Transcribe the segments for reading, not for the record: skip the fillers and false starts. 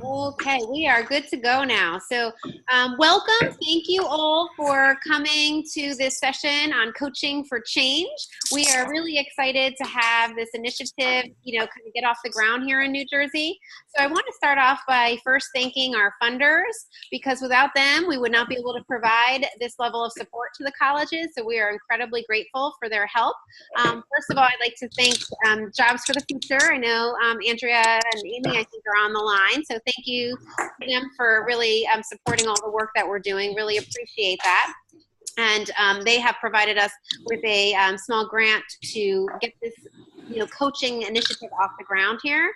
Okay, we are good to go now. So, welcome. Thank you all for coming to this session on Coaching for Change. We are really excited to have this initiative, kind of get off the ground here in New Jersey. So, I want to start off by first thanking our funders, because without them, we would not be able to provide this level of support to the colleges. So, we are incredibly grateful for their help. First of all, I'd like to thank Jobs for the Future. I know Andrea and Amy, I think, are on the line. So thank you to them for really supporting all the work that we're doing. Really appreciate that. And they have provided us with a small grant to get this coaching initiative off the ground here.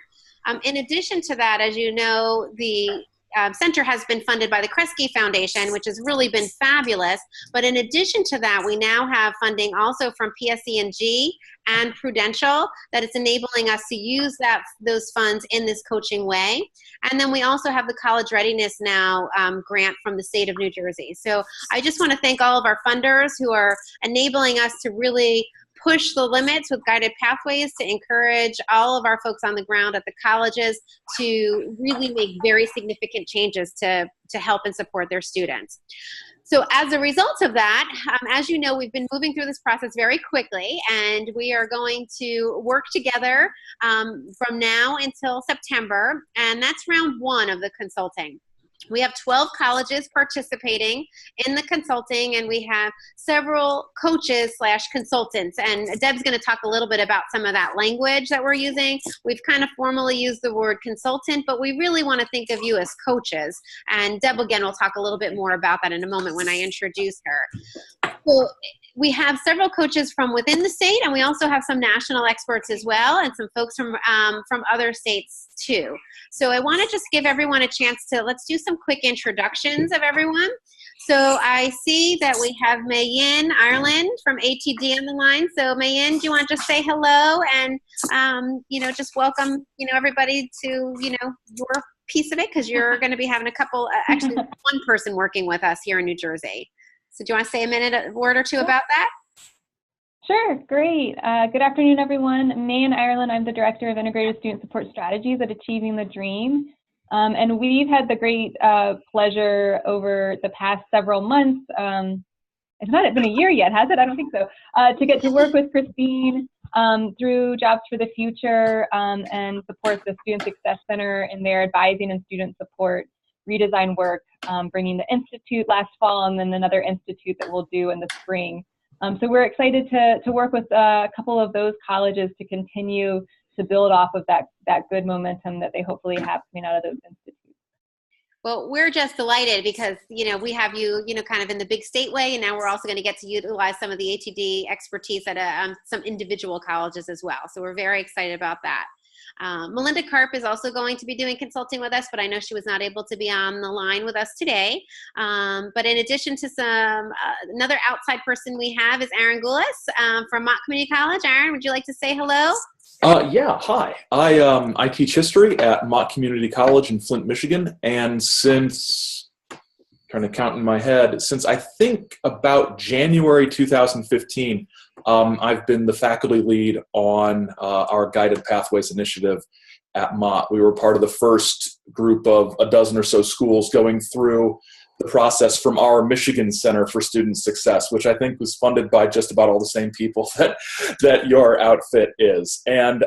In addition to that, as you know, the center has been funded by the Kresge Foundation, which has really been fabulous. But in addition to that, we now have funding also from PSE&G and Prudential that is enabling us to use those funds in this coaching way. And then we also have the College Readiness Now grant from the state of New Jersey. So I just want to thank all of our funders who are enabling us to really push the limits with guided pathways to encourage all of our folks on the ground at the colleges to really make very significant changes to help and support their students. So as a result of that, as you know, we've been moving through this process very quickly, and we are going to work together from now until September, and that's round one of the consulting. We have 12 colleges participating in the consulting, and we have several coaches / consultants. And Deb's going to talk a little bit about some of that language that we're using. We've kind of formally used the word consultant, but we really want to think of you as coaches. And Deb, again, will talk a little bit more about that in a moment when I introduce her. So we have several coaches from within the state, and we also have some national experts as well, and some folks from other states too. So I want to just give everyone a chance to, let's do some quick introductions of everyone. So I see that we have Mayin Ireland from ATD on the line. So Mayin, do you want to just say hello and, just welcome, everybody to, your piece of it, because you're going to be having a couple, actually one person working with us here in New Jersey. So do you want to say a word or two about that? Sure, great. Good afternoon, everyone. Mayin Ireland, I'm the Director of Integrated Student Support Strategies at Achieving the Dream. And we've had the great pleasure over the past several months, it's not been a year yet, has it? I don't think so, to get to work with Christine through Jobs for the Future and support the Student Success Center in their advising and student support redesign work, bringing the Institute last fall and then another Institute that we'll do in the spring. So we're excited to work with a couple of those colleges to continue to build off of that good momentum that they hopefully have coming out of those institutes. Well, we're just delighted because, we have you, kind of in the big state way, and now we're also going to get to utilize some of the ATD expertise at some individual colleges as well. So we're very excited about that. Melinda Karp is also going to be doing consulting with us, but I know she was not able to be on the line with us today. But in addition to another outside person we have is Aaron Goulis from Mott Community College. Aaron, would you like to say hello? Yeah, hi. I teach history at Mott Community College in Flint, Michigan, and since, trying to count in my head, since I think about January 2015, I've been the faculty lead on our Guided Pathways initiative at Mott. We were part of the first group of a dozen or so schools going through the process from our Michigan Center for Student Success, which I think was funded by just about all the same people that your outfit is. And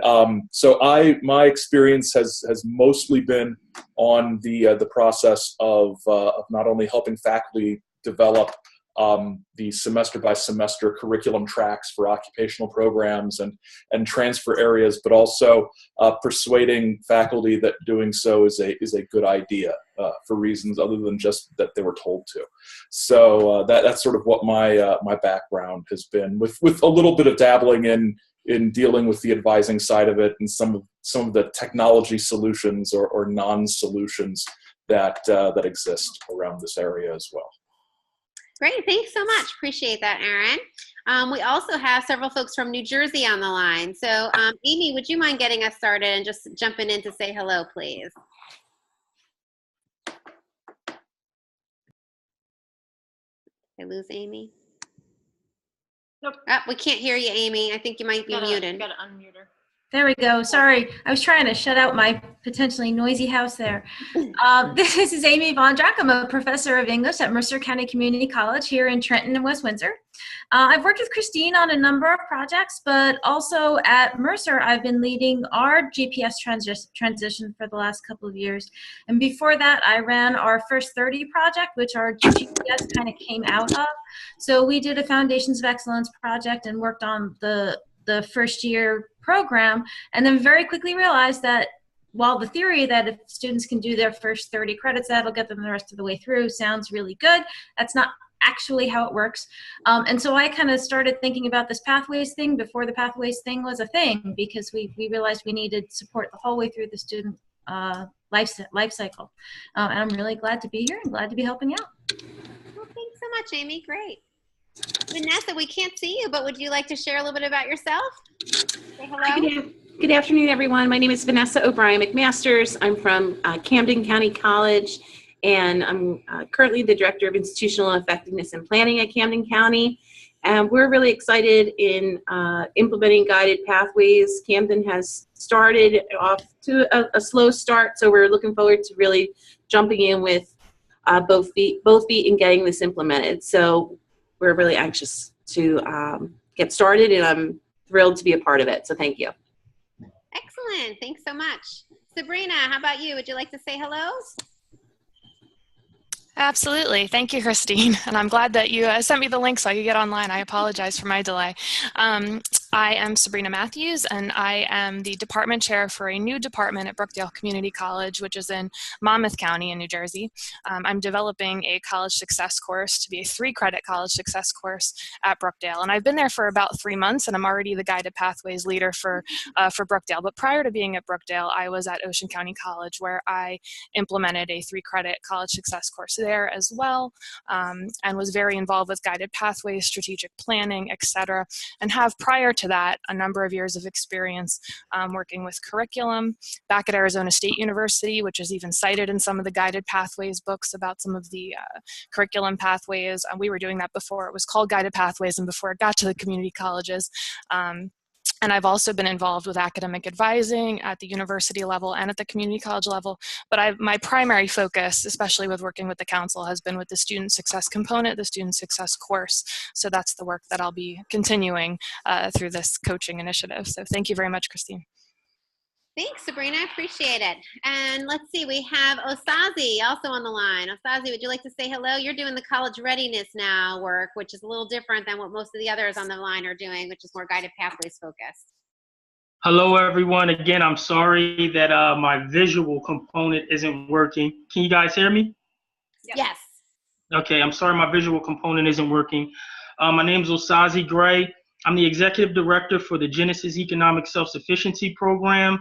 so my experience has mostly been on the process of not only helping faculty develop the semester by semester curriculum tracks for occupational programs and transfer areas, but also persuading faculty that doing so is a good idea for reasons other than just that they were told to. So that's sort of what my background has been, with a little bit of dabbling in dealing with the advising side of it and some of the technology solutions or non-solutions that exist around this area as well. Great, thanks so much. Appreciate that, Aaron. We also have several folks from New Jersey on the line. So Amy, would you mind getting us started and just jumping in to say hello, please? Did I lose Amy? Nope. Oh, we can't hear you, Amy. I think you might be muted. Gotta unmute her. There we go. Sorry, I was trying to shut out my potentially noisy house there. This is Amy Vondrak. I'm a professor of English at Mercer County Community College here in Trenton and West Windsor. I've worked with Christine on a number of projects, but also at Mercer, I've been leading our GPS transition for the last couple of years. And before that, I ran our First 30 project, which our GPS kind of came out of. So we did a Foundations of Excellence project and worked on the first year program, and then very quickly realized that while the theory that if students can do their first 30 credits, that'll get them the rest of the way through sounds really good, that's not actually how it works. And so I kind of started thinking about this pathways thing before the pathways thing was a thing, because we realized we needed support the whole way through the student life cycle. And I'm really glad to be here and glad to be helping out. Well, thanks so much, Amy. Great. Vanessa, we can't see you, but would you like to share a little bit about yourself? Say hello. Good afternoon, everyone. My name is Vanessa O'Brien McMasters. I'm from Camden County College, and I'm currently the Director of Institutional Effectiveness and Planning at Camden County. And we're really excited in implementing guided pathways. Camden has started off to a slow start, so we're looking forward to really jumping in with both feet and getting this implemented. So we're really anxious to get started, and I'm thrilled to be a part of it. So thank you. Excellent. Thanks so much. Sabrina, how about you? Would you like to say hello? Absolutely. Thank you, Christine. And I'm glad that you sent me the link so I could get online. I apologize for my delay. I am Sabrina Matthews, and I am the department chair for a new department at Brookdale Community College, which is in Monmouth County in New Jersey. I'm developing a college success course to be a 3-credit college success course at Brookdale. And I've been there for about 3 months, and I'm already the guided pathways leader for Brookdale. But prior to being at Brookdale, I was at Ocean County College, where I implemented a 3-credit college success course there as well, and was very involved with guided pathways, strategic planning, etc., and have prior to that a number of years of experience working with curriculum back at Arizona State University, which is even cited in some of the guided pathways books about some of the curriculum pathways. We were doing that before it was called guided pathways and before it got to the community colleges. And I've also been involved with academic advising at the university level and at the community college level. But my primary focus, especially with working with the council, has been with the student success component, the student success course. So that's the work that I'll be continuing through this coaching initiative. So thank you very much, Christine. Thanks, Sabrina. I appreciate it. And let's see, we have Osazi also on the line. Osazi, would you like to say hello? You're doing the college readiness now work, which is a little different than what most of the others on the line are doing, which is more guided pathways focused. Hello, everyone. Again, I'm sorry that my visual component isn't working. Can you guys hear me? Yes. Okay, I'm sorry my visual component isn't working. My name is Osazi Gray. I'm the executive director for the Genesis Economic Self-Sufficiency Program.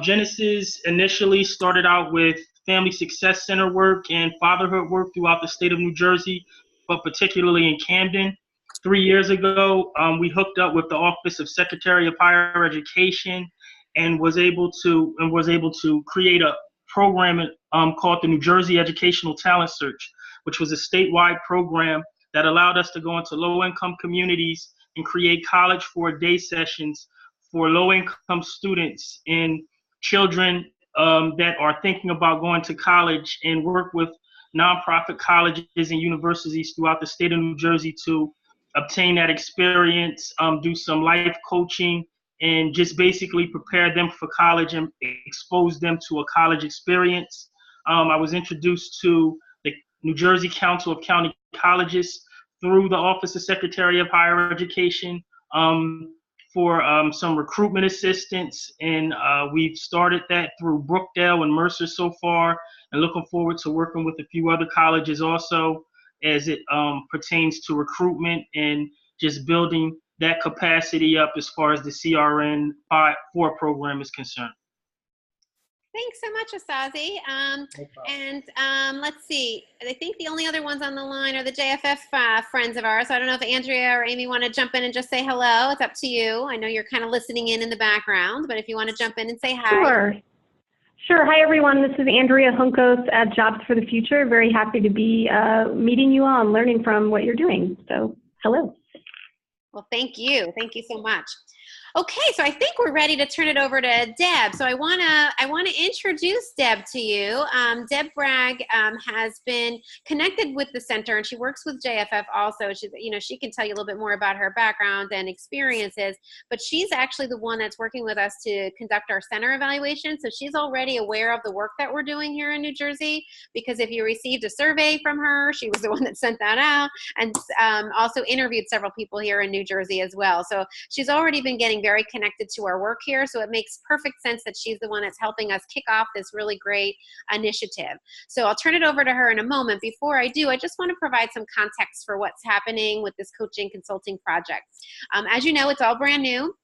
Genesis initially started out with Family Success Center work and fatherhood work throughout the state of New Jersey, but particularly in Camden. 3 years ago, we hooked up with the Office of Secretary of Higher Education and was able to create a program called the New Jersey Educational Talent Search, which was a statewide program that allowed us to go into low-income communities and create college for day sessions for low-income students and children that are thinking about going to college, and work with nonprofit colleges and universities throughout the state of New Jersey to obtain that experience, do some life coaching, and just basically prepare them for college and expose them to a college experience. I was introduced to the New Jersey Council of County Colleges through the Office of Secretary of Higher Education for some recruitment assistance, and we've started that through Brookdale and Mercer so far, and looking forward to working with a few other colleges also as it pertains to recruitment and just building that capacity up as far as the CRN 4 program is concerned. Thanks so much, Osazi. Let's see. I think the only other ones on the line are the JFF friends of ours. So I don't know if Andrea or Amy want to jump in and just say hello. It's up to you. I know you're kind of listening in the background, but if you want to jump in and say hi. Sure. Hi, everyone. This is Andrea Juncos at Jobs for the Future. Very happy to be meeting you all and learning from what you're doing. So hello. Well, thank you. Thank you so much. Okay, so I think we're ready to turn it over to Deb. So I wanna introduce Deb to you. Deb Bragg has been connected with the center, and she works with JFF also. She can tell you a little bit more about her background and experiences, but she's actually the one that's working with us to conduct our center evaluation. So she's already aware of the work that we're doing here in New Jersey, because if you received a survey from her, she was the one that sent that out, and also interviewed several people here in New Jersey as well. So she's already been getting very connected to our work here, so it makes perfect sense that she's the one that's helping us kick off this really great initiative. So I'll turn it over to her in a moment. Before I do, I just want to provide some context for what's happening with this coaching consulting project. As you know, it's all brand new.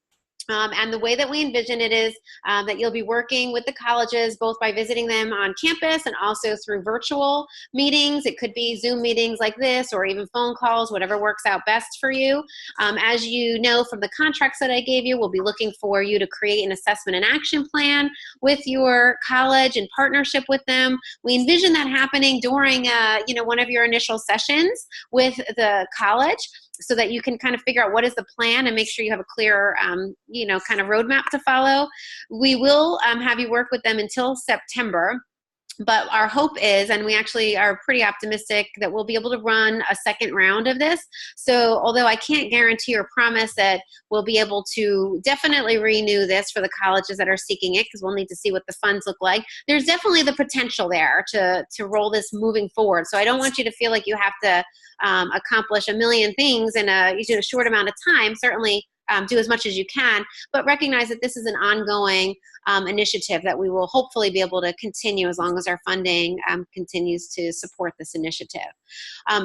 And the way that we envision it is that you'll be working with the colleges both by visiting them on campus and also through virtual meetings. It could be Zoom meetings like this or even phone calls, whatever works out best for you. As you know from the contracts that I gave you, we'll be looking for you to create an assessment and action plan with your college in partnership with them. We envision that happening during one of your initial sessions with the college, so that you can kind of figure out what is the plan and make sure you have a clear, kind of roadmap to follow. We will have you work with them until September. But our hope is, and we actually are pretty optimistic, that we'll be able to run a second round of this. So although I can't guarantee or promise that we'll be able to definitely renew this for the colleges that are seeking it, because we'll need to see what the funds look like, there's definitely the potential there to roll this moving forward. So I don't want you to feel like you have to accomplish a million things in a short amount of time. Certainly do as much as you can, but recognize that this is an ongoing initiative that we will hopefully be able to continue as long as our funding continues to support this initiative.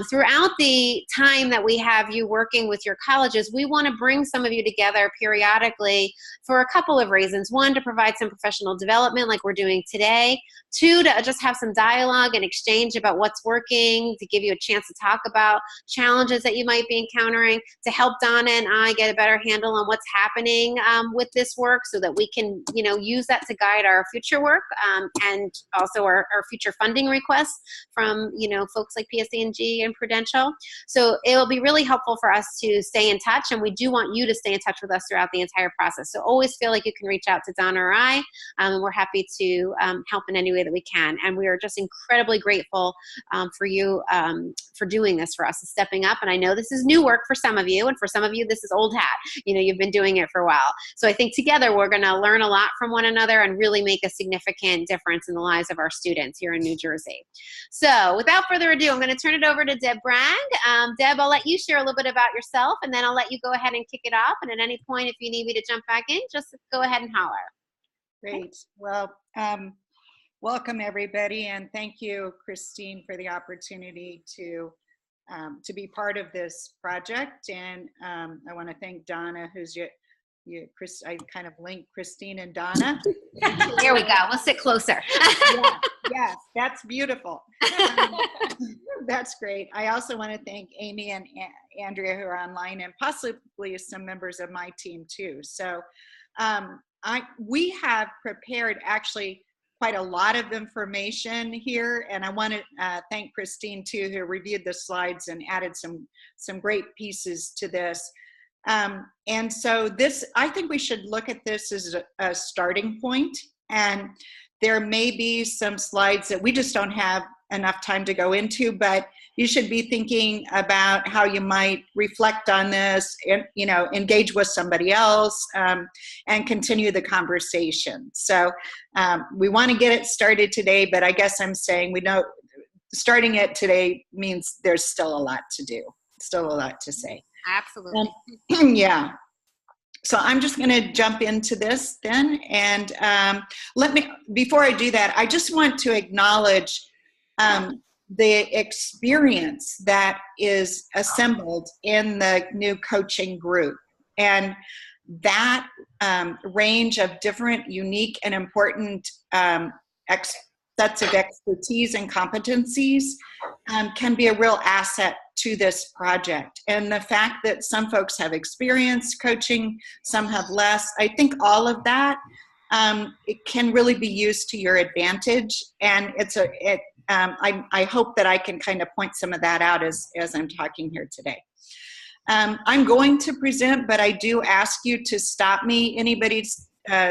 Throughout the time that we have you working with your colleges, we want to bring some of you together periodically for a couple of reasons. One, to provide some professional development like we're doing today. Two, to just have some dialogue and exchange about what's working, to give you a chance to talk about challenges that you might be encountering, to help Donna and I get a better handle on what's happening with this work so that we can, use that to guide our future work and also our future funding requests from, folks like PSE&G and Prudential. So it will be really helpful for us to stay in touch, and we do want you to stay in touch with us throughout the entire process. So always feel like you can reach out to Donna or I, and we're happy to help in any way that we can. And we are just incredibly grateful for you for doing this for us, stepping up. And I know this is new work for some of you, and for some of you, this is old hat. You've been doing it for a while. So I think together we're going to learn a lot from one another and really make a significant difference in the lives of our students here in New Jersey. So without further ado, I'm going to turn it over to Deb Bragg. Deb, I'll let you share a little bit about yourself, and then I'll let you go ahead and kick it off. And at any point, if you need me to jump back in, just go ahead and holler. Great. Well, welcome everybody, and thank you, Christine, for the opportunity to be part of this project. And I want to thank Donna, who's Chris. I kind of linked Christine and Donna. Here we go. We'll sit closer. Yes, that's beautiful. That's great. I also want to thank Amy and Andrea, who are online, and possibly some members of my team too. So we have prepared actually quite a lot of information here, and I want to thank Christine too, who reviewed the slides and added some great pieces to this. And so I think we should look at this as a starting point, and there may be some slides that we just don't have enough time to go into, but you should be thinking about how you might reflect on this and, engage with somebody else and continue the conversation. So we want to get it started today, but I guess I'm saying we know starting it today means there's still a lot to do, still a lot to say. Absolutely. Yeah. So I'm just going to jump into this then. And before I do that, I just want to acknowledge the experience that is assembled in the new coaching group. And that range of different, unique, and important sets of expertise and competencies can be a real asset to this project. And the fact that some folks have experience coaching, some have less, I think all of that, it can really be used to your advantage. And I hope that I can kind of point some of that out as I'm talking here today. I'm going to present, but I do ask you to stop me. Anybody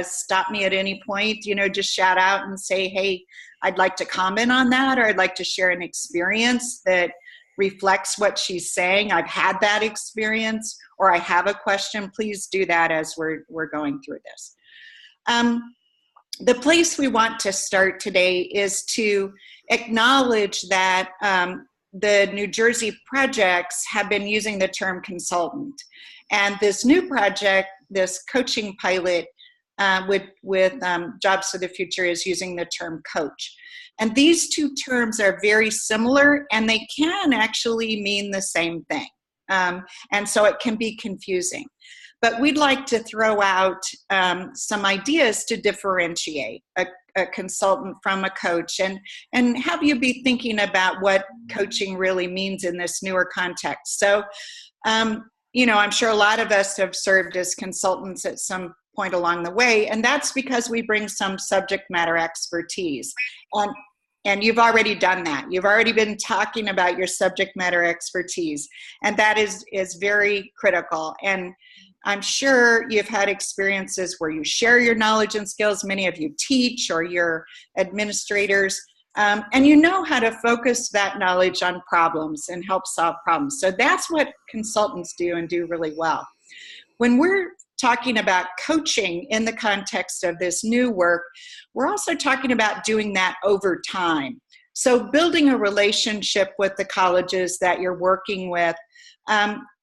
stop me at any point, just shout out and say, hey, I'd like to comment on that, or I'd like to share an experience that reflects what she's saying. I've had that experience, or I have a question. Please do that as we're going through this. The place we want to start today is to acknowledge that the New Jersey projects have been using the term consultant. And this new project, this coaching pilot with Jobs for the Future, is using the term coach. And these two terms are very similar, and they can actually mean the same thing. And so it can be confusing. But we'd like to throw out some ideas to differentiate a consultant from a coach, and have you be thinking about what coaching really means in this newer context. So, I'm sure a lot of us have served as consultants at some point along the way, and that's because we bring some subject matter expertise. And you've already done that. You've already been talking about your subject matter expertise, and that is very critical. And I'm sure you've had experiences where you share your knowledge and skills. Many of you teach, or you're administrators, and you know how to focus that knowledge on problems and help solve problems. So that's what consultants do, and do really well. When we're talking about coaching in the context of this new work, we're also talking about doing that over time. So building a relationship with the colleges that you're working with,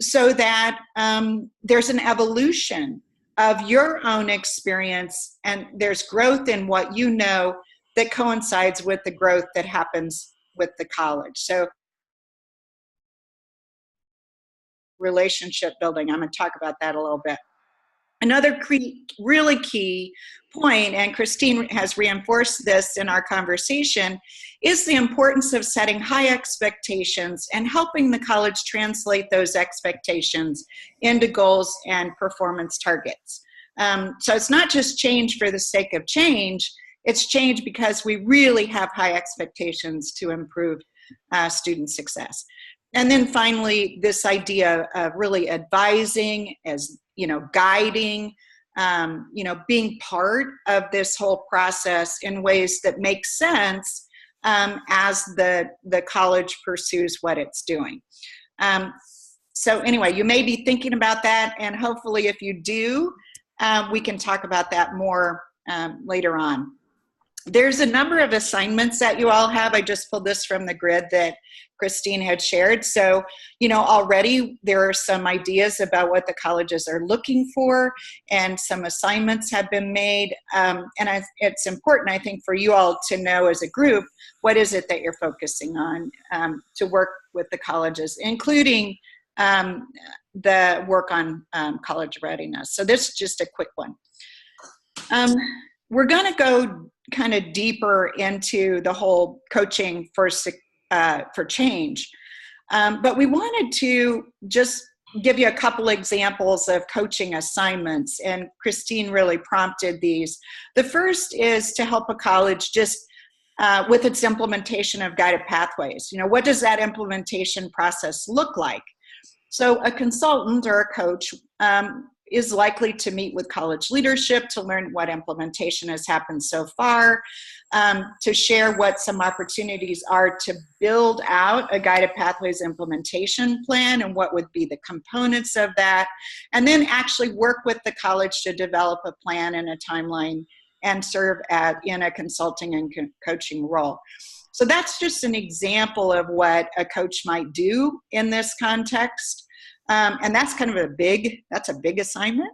so that there's an evolution of your own experience, and there's growth in what you know that coincides with the growth that happens with the college. So relationship building, I'm going to talk about that a little bit. Another really key point, and Christine has reinforced this in our conversation, is the importance of setting high expectations and helping the college translate those expectations into goals and performance targets. So it's not just change for the sake of change, it's change because we really have high expectations to improve student success. And then finally, this idea of really advising, as guiding, being part of this whole process in ways that make sense as the college pursues what it's doing. So anyway, you may be thinking about that, and hopefully if you do, we can talk about that more later on. There's a number of assignments that you all have. I just pulled this from the grid that Christine had shared. So, already there are some ideas about what the colleges are looking for, and some assignments have been made. It's important, I think, for you all to know as a group, what is it that you're focusing on to work with the colleges, including the work on college readiness. So this is just a quick one. We're going to go kind of deeper into the whole coaching for change. But we wanted to just give you a couple examples of coaching assignments, and Christine really prompted these. The first is to help a college just with its implementation of guided pathways. What does that implementation process look like? So a consultant or a coach is likely to meet with college leadership to learn what implementation has happened so far, to share what some opportunities are to build out a guided pathways implementation plan and what would be the components of that, and then actually work with the college to develop a plan and a timeline and serve in a consulting and coaching role. So that's just an example of what a coach might do in this context. And that's kind of a big assignment.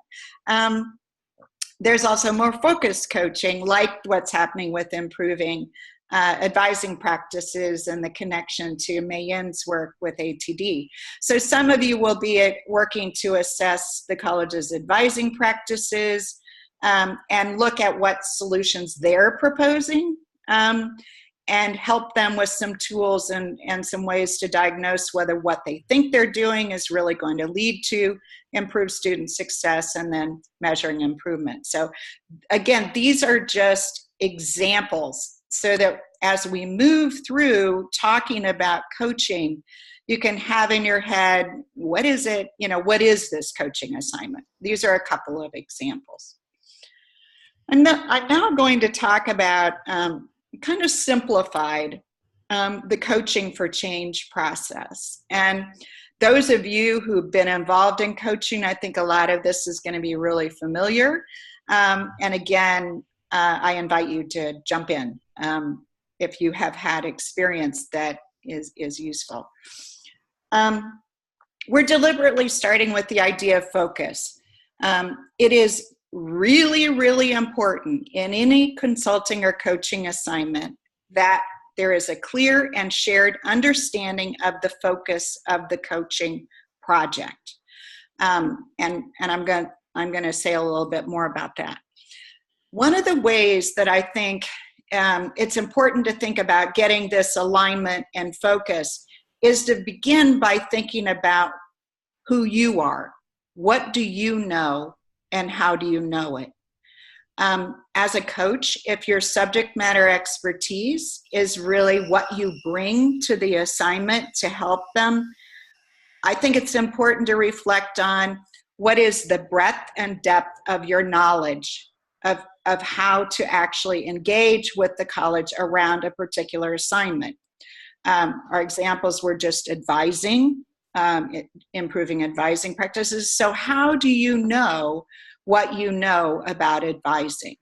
There's also more focused coaching, like what's happening with improving advising practices and the connection to May-Yin's work with ATD. So some of you will be working to assess the college's advising practices and look at what solutions they're proposing, and help them with some tools and some ways to diagnose whether what they think they're doing is really going to lead to improved student success, and then measuring improvement. So again, these are just examples so that as we move through talking about coaching, you can have in your head, what is it, what is this coaching assignment? These are a couple of examples. I'm now going to talk about kind of simplified the Coaching for Change process. And those of you who've been involved in coaching, I think a lot of this is going to be really familiar. And again, I invite you to jump in if you have had experience that is useful. We're deliberately starting with the idea of focus. It is really, really important in any consulting or coaching assignment that there is a clear and shared understanding of the focus of the coaching project. And I'm going to say a little bit more about that. One of the ways that I think it's important to think about getting this alignment and focus is to begin by thinking about who you are. What do you know and how do you know it? As a coach, if your subject matter expertise is really what you bring to the assignment to help them, I think it's important to reflect on what is the breadth and depth of your knowledge of how to actually engage with the college around a particular assignment. Our examples were just advising, improving advising practices. So how do you know what you know about advising?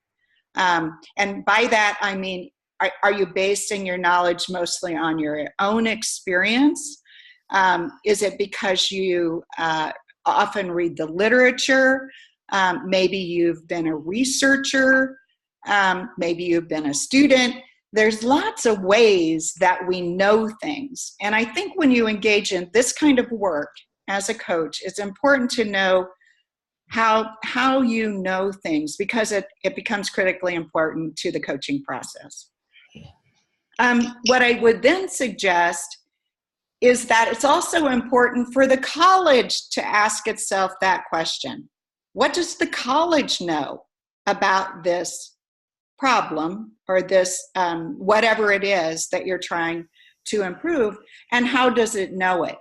And by that, I mean, are you basing your knowledge mostly on your own experience? Is it because you often read the literature? Maybe you've been a researcher. Maybe you've been a student. There's lots of ways that we know things. And I think when you engage in this kind of work as a coach, it's important to know how you know things, because it becomes critically important to the coaching process. What I would then suggest is that it's also important for the college to ask itself that question. What does the college know about this problem or this whatever it is that you're trying to improve, and how does it know it?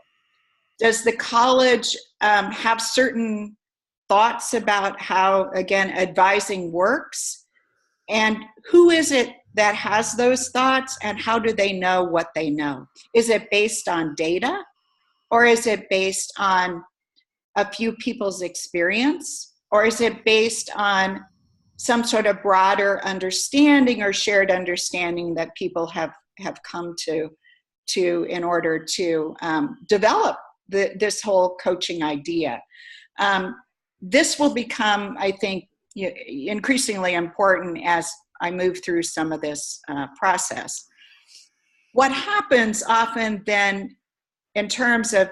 Does the college have certain thoughts about how, again, advising works? And who is it that has those thoughts, and how do they know what they know? Is it based on data, or is it based on a few people's experience, or is it based on some sort of broader understanding or shared understanding that people have come to in order to develop this whole coaching idea? This will become, I think, increasingly important as I move through some of this process. What happens often then in terms of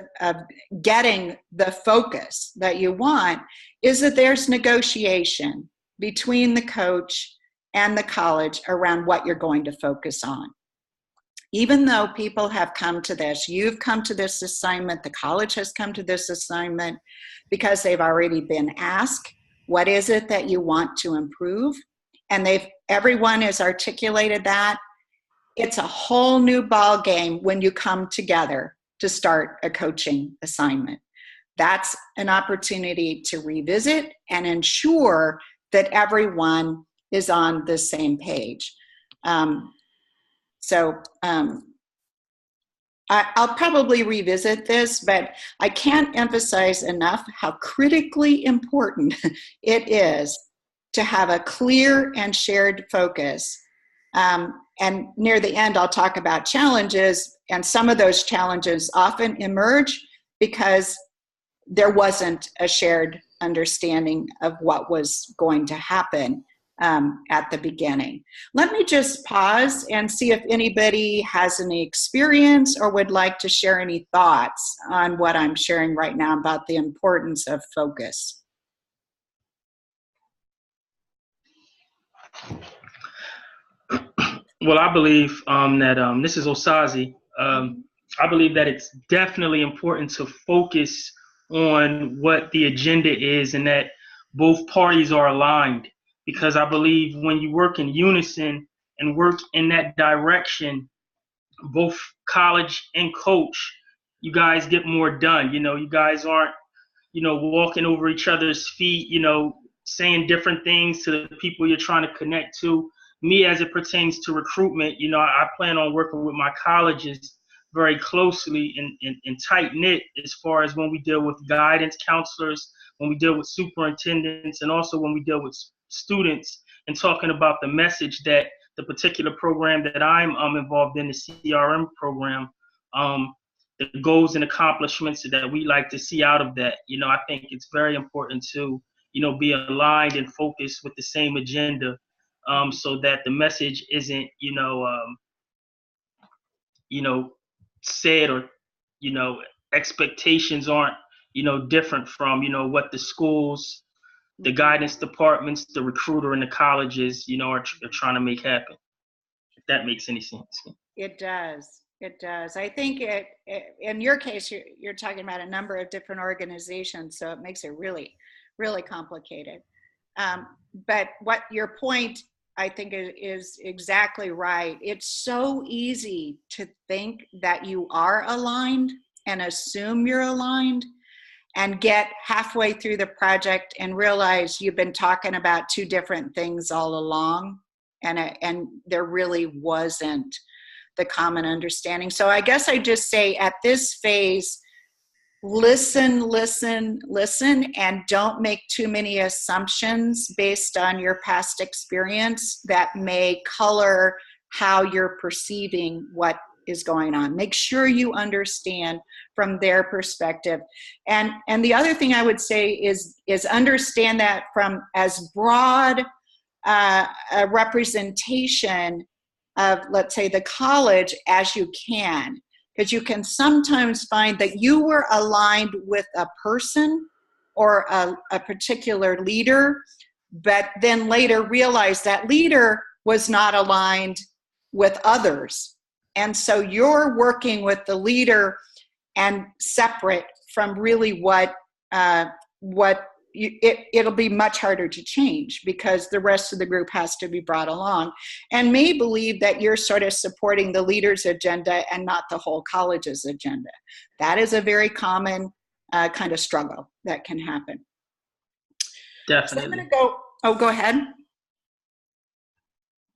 getting the focus that you want is that there's negotiation between the coach and the college around what you're going to focus on. Even though people have come to this, you've come to this assignment, the college has come to this assignment because they've already been asked, what is it that you want to improve? And everyone has articulated that. It's a whole new ball game when you come together to start a coaching assignment. That's an opportunity to revisit and ensure that everyone is on the same page. I'll probably revisit this, but I can't emphasize enough how critically important it is to have a clear and shared focus. And near the end, I'll talk about challenges, and some of those challenges often emerge because there wasn't a shared understanding of what was going to happen at the beginning. Let me just pause and see if anybody has any experience or would like to share any thoughts on what I'm sharing right now about the importance of focus. Well, I believe that this is Osazi. I believe that it's definitely important to focus on what the agenda is and that both parties are aligned, because I believe when you work in unison and work in that direction, both college and coach, you guys get more done. You guys aren't, walking over each other's feet, saying different things to the people you're trying to connect to. Me, as it pertains to recruitment, I plan on working with my colleges very closely and tight-knit as far as when we deal with guidance counselors, when we deal with superintendents, and also when we deal with students, and talking about the message that the particular program that I'm involved in, the CRM program, the goals and accomplishments that we like to see out of that. I think it's very important to, be aligned and focused with the same agenda, so that the message isn't, said, or, expectations aren't, different from, what the schools, the guidance departments, the recruiter, and the colleges, are trying to make happen. If that makes any sense. It does. It does. I think in your case, you're talking about a number of different organizations, so it makes it really, really complicated. But what your point, I think, is exactly right. It's so easy to think that you are aligned and assume you're aligned, and get halfway through the project and realize you've been talking about two different things all along, and there really wasn't the common understanding. So I guess I just say at this phase, listen, and don't make too many assumptions based on your past experience that may color how you're perceiving what is going on. Make sure you understand from their perspective. And the other thing I would say is understand that from as broad a representation of, let's say, the college as you can, because you can sometimes find that you were aligned with a person or a particular leader, but then later realize that leader was not aligned with others. And so you're working with the leader and separate from really it'll be much harder to change, because the rest of the group has to be brought along, and may believe that you're sort of supporting the leader's agenda and not the whole college's agenda. That is a very common kind of struggle that can happen. Definitely. So I'm going to go, go ahead.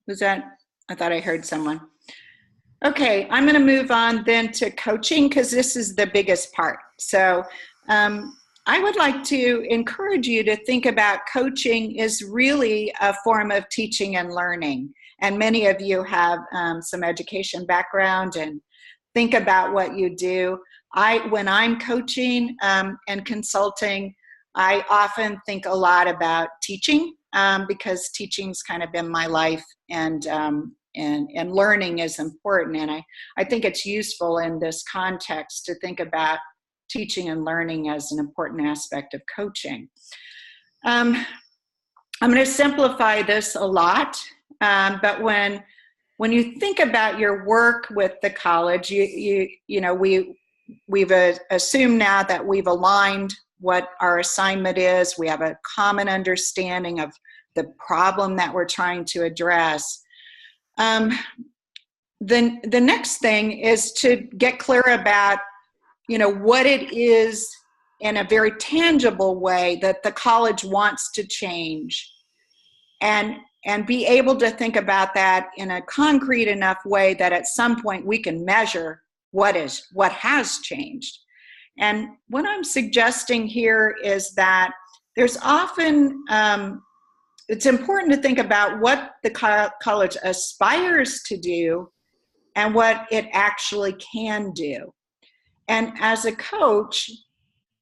Was that, I thought I heard someone. Okay, I'm going to move on then to coaching, because this is the biggest part. So I would like to encourage you to think about coaching is really a form of teaching and learning. And many of you have some education background and think about what you do. When I'm coaching and consulting, I often think a lot about teaching, because teaching's kind of been my life, and learning is important. And I think it's useful in this context to think about teaching and learning as an important aspect of coaching. I'm going to simplify this a lot, but when you think about your work with the college, we've assumed now that we've aligned what our assignment is. We have a common understanding of the problem that we're trying to address. The next thing is to get clear about what it is in a very tangible way that the college wants to change, and be able to think about that in a concrete enough way that at some point we can measure what has changed. And what I'm suggesting here is that there's often, it's important to think about what the college aspires to do and what it actually can do. And as a coach,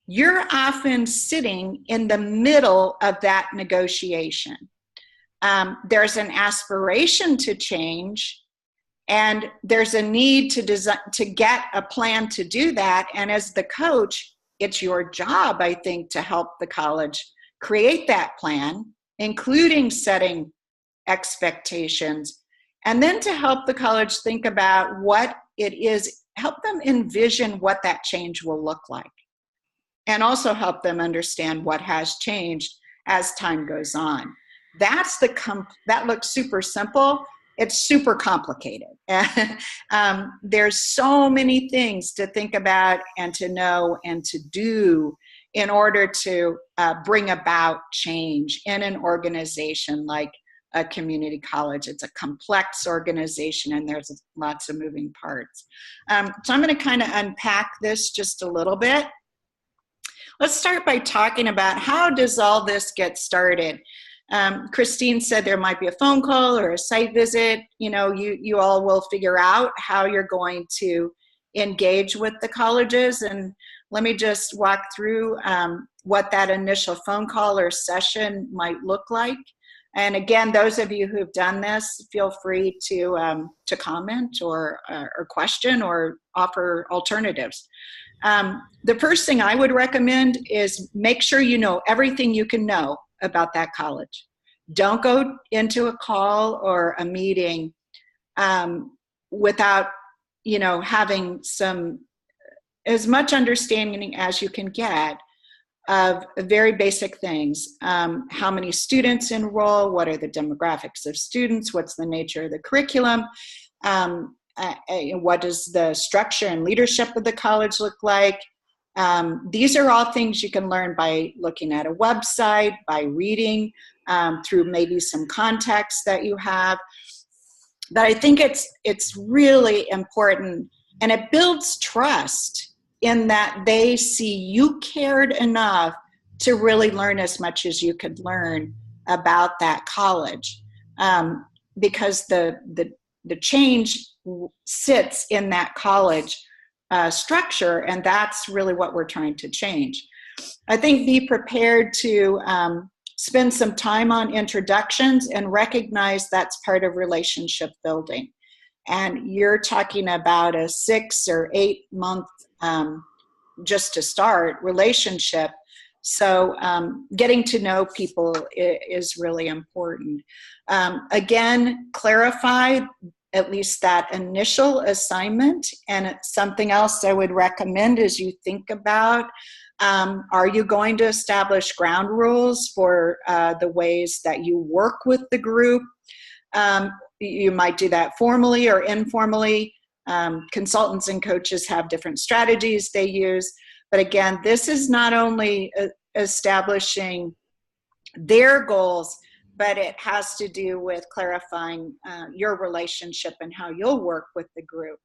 you're often sitting in the middle of that negotiation. There's an aspiration to change, and there's a need to get a plan to do that. And as the coach, it's your job, I think, to help the college create that plan, including setting expectations, and then to help the college think about what it is, help them envision what that change will look like, and also help them understand what has changed as time goes on. That looks super simple, it's super complicated. There's so many things to think about and to know and to do in order to bring about change in an organization like a community college. It's a complex organization and there's lots of moving parts. So I'm going to kind of unpack this just a little bit. Let's start by talking about how does all this get started. Christine said there might be a phone call or a site visit. You know, you all will figure out how you're going to engage with the colleges. And let me just walk through what that initial phone call or session might look like. And again, those of you who've done this, feel free to comment or question or offer alternatives. The first thing I would recommend is make sure you know everything you can know about that college. Don't go into a call or a meeting without, you know, having as much understanding as you can get of very basic things. How many students enroll? What are the demographics of students? What's the nature of the curriculum? What does the structure and leadership of the college look like? These are all things you can learn by looking at a website, by reading, through maybe some context that you have. But I think it's really important, and it builds trust in that they see you cared enough to really learn as much as you could learn about that college, because the change sits in that college structure, and that's really what we're trying to change. I think be prepared to spend some time on introductions and recognize that's part of relationship building. And you're talking about a 6 or 8 month, just to start, relationship. So getting to know people is really important. Again, clarify at least that initial assignment. And something else I would recommend is you think about, are you going to establish ground rules for the ways that you work with the group? You might do that formally or informally. Consultants and coaches have different strategies they use. But again, this is not only establishing their goals, but it has to do with clarifying your relationship and how you'll work with the group.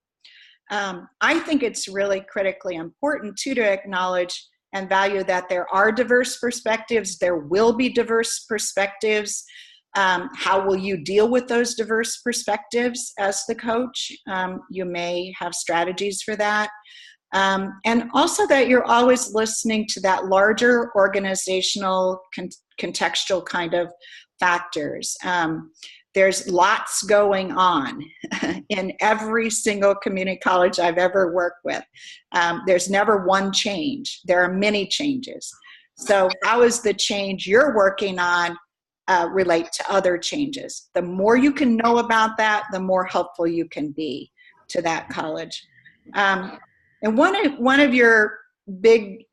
I think it's really critically important too to acknowledge and value that there are diverse perspectives. There will be diverse perspectives. How will you deal with those diverse perspectives as the coach? You may have strategies for that. And also that you're always listening to that larger organizational contextual kind of factors. There's lots going on in every single community college I've ever worked with. There's never one change. There are many changes. So how is the change you're working on relate to other changes? The more you can know about that, the more helpful you can be to that college. And one of your big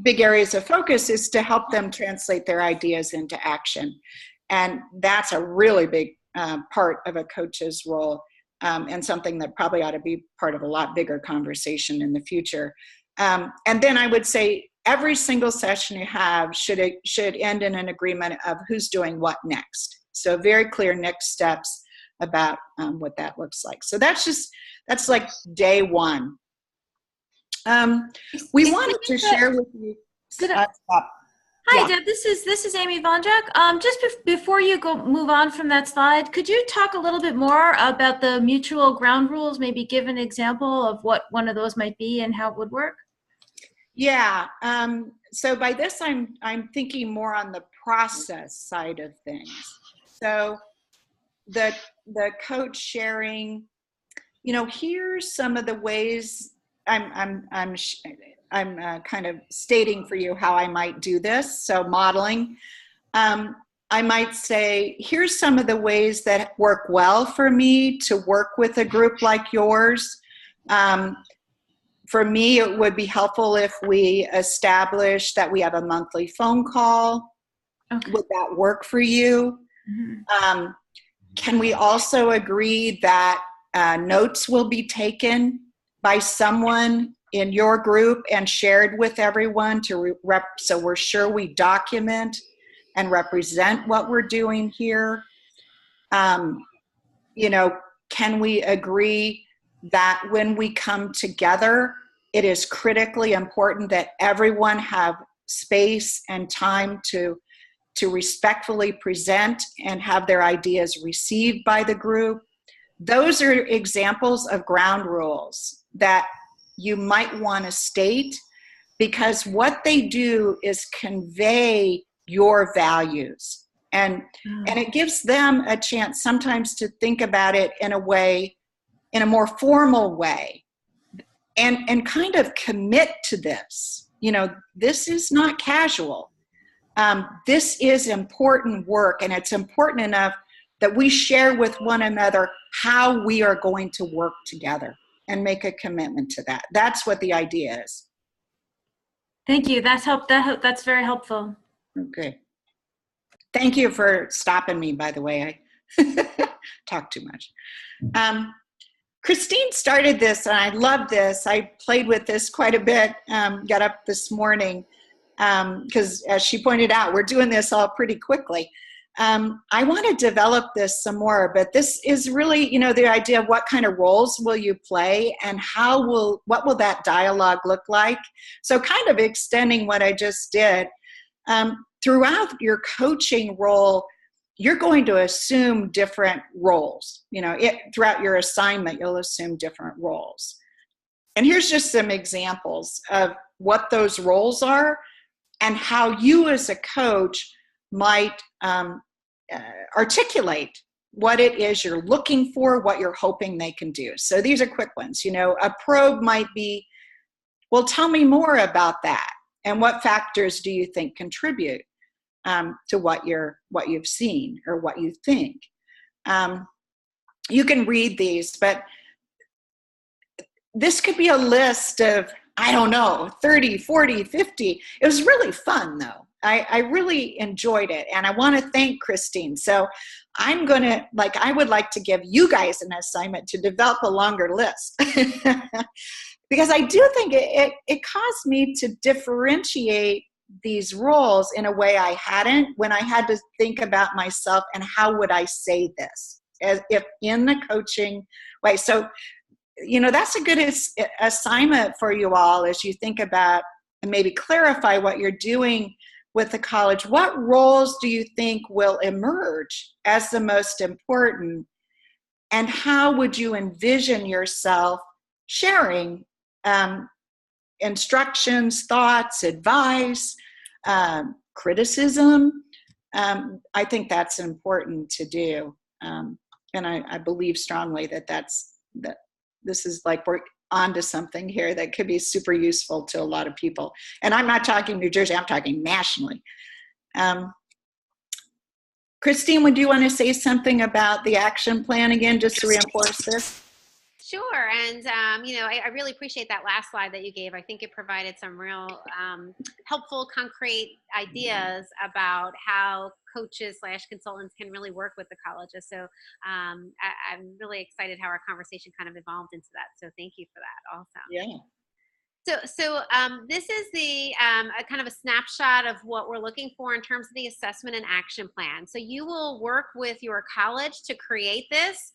areas of focus is to help them translate their ideas into action. And that's a really big part of a coach's role, and something that probably ought to be part of a lot bigger conversation in the future. And then I would say every single session you have should end in an agreement of who's doing what next. So very clear next steps about what that looks like. So that's like day one. We wanted to share with you. Hi, Deb. This is Amy Vondrak. Just before you move on from that slide, could you talk a little bit more about the mutual ground rules? Maybe give an example of what one of those might be and how it would work. Yeah. So by this, I'm thinking more on the process side of things. So the coach sharing, here's some of the ways I'm kind of stating for you how I might do this. So modeling, I might say, here's some of the ways that work well for me to work with a group like yours. For me, it would be helpful if we establish that we have a monthly phone call. Okay. Would that work for you? Mm-hmm. Can we also agree that notes will be taken by someone in your group and shared with everyone so we're sure we document and represent what we're doing here? You know, can we agree that when we come together, it is critically important that everyone have space and time to respectfully present and have their ideas received by the group? Those are examples of ground rules that you might want to state, because what they do is convey your values. And it gives them a chance sometimes to think about it in a more formal way, and kind of commit to this. You know, this is not casual. This is important work, and it's important enough that we share with one another how we are going to work together and make a commitment to that. That's what the idea is. Thank you. That's very helpful. Okay. Thank you for stopping me, by the way. I talk too much. Christine started this, and I love this. I played with this quite a bit, got up this morning, because as she pointed out, we're doing this all pretty quickly. I want to develop this some more, but this is really, you know, the idea of what kind of roles will you play and what will that dialogue look like? So kind of extending what I just did, throughout your coaching role, you're going to assume different roles. You know, throughout your assignment, you'll assume different roles. And here's just some examples of what those roles are and how you as a coach might articulate what it is you're looking for, what you're hoping they can do. So these are quick ones. You know, a probe might be, well, tell me more about that. And what factors do you think contribute to what you've seen or what you think? You can read these, but this could be a list of, I don't know, 30, 40, 50. It was really fun, though. I really enjoyed it, and I want to thank Christine. So I'm going to, I would like to give you guys an assignment to develop a longer list. Because I do think it caused me to differentiate these roles in a way I hadn't, when I had to think about myself and how would I say this as if in the coaching way. So, you know, that's a good assignment for you all as you think about and maybe clarify what you're doing with the college. What roles do you think will emerge as the most important, and how would you envision yourself sharing instructions, thoughts, advice, criticism? I think that's important to do, and I believe strongly that this is we're onto something here that could be super useful to a lot of people. And I'm not talking New Jersey, I'm talking nationally. Christine, would you want to say something about the action plan again, just to reinforce this? Sure, and you know, I really appreciate that last slide that you gave. I think it provided some real helpful, concrete ideas about how coaches/consultants can really work with the colleges. So I'm really excited how our conversation kind of evolved into that. So thank you for that also. Yeah. So this is the a kind of a snapshot of what we're looking for in terms of the assessment and action plan. So you will work with your college to create this.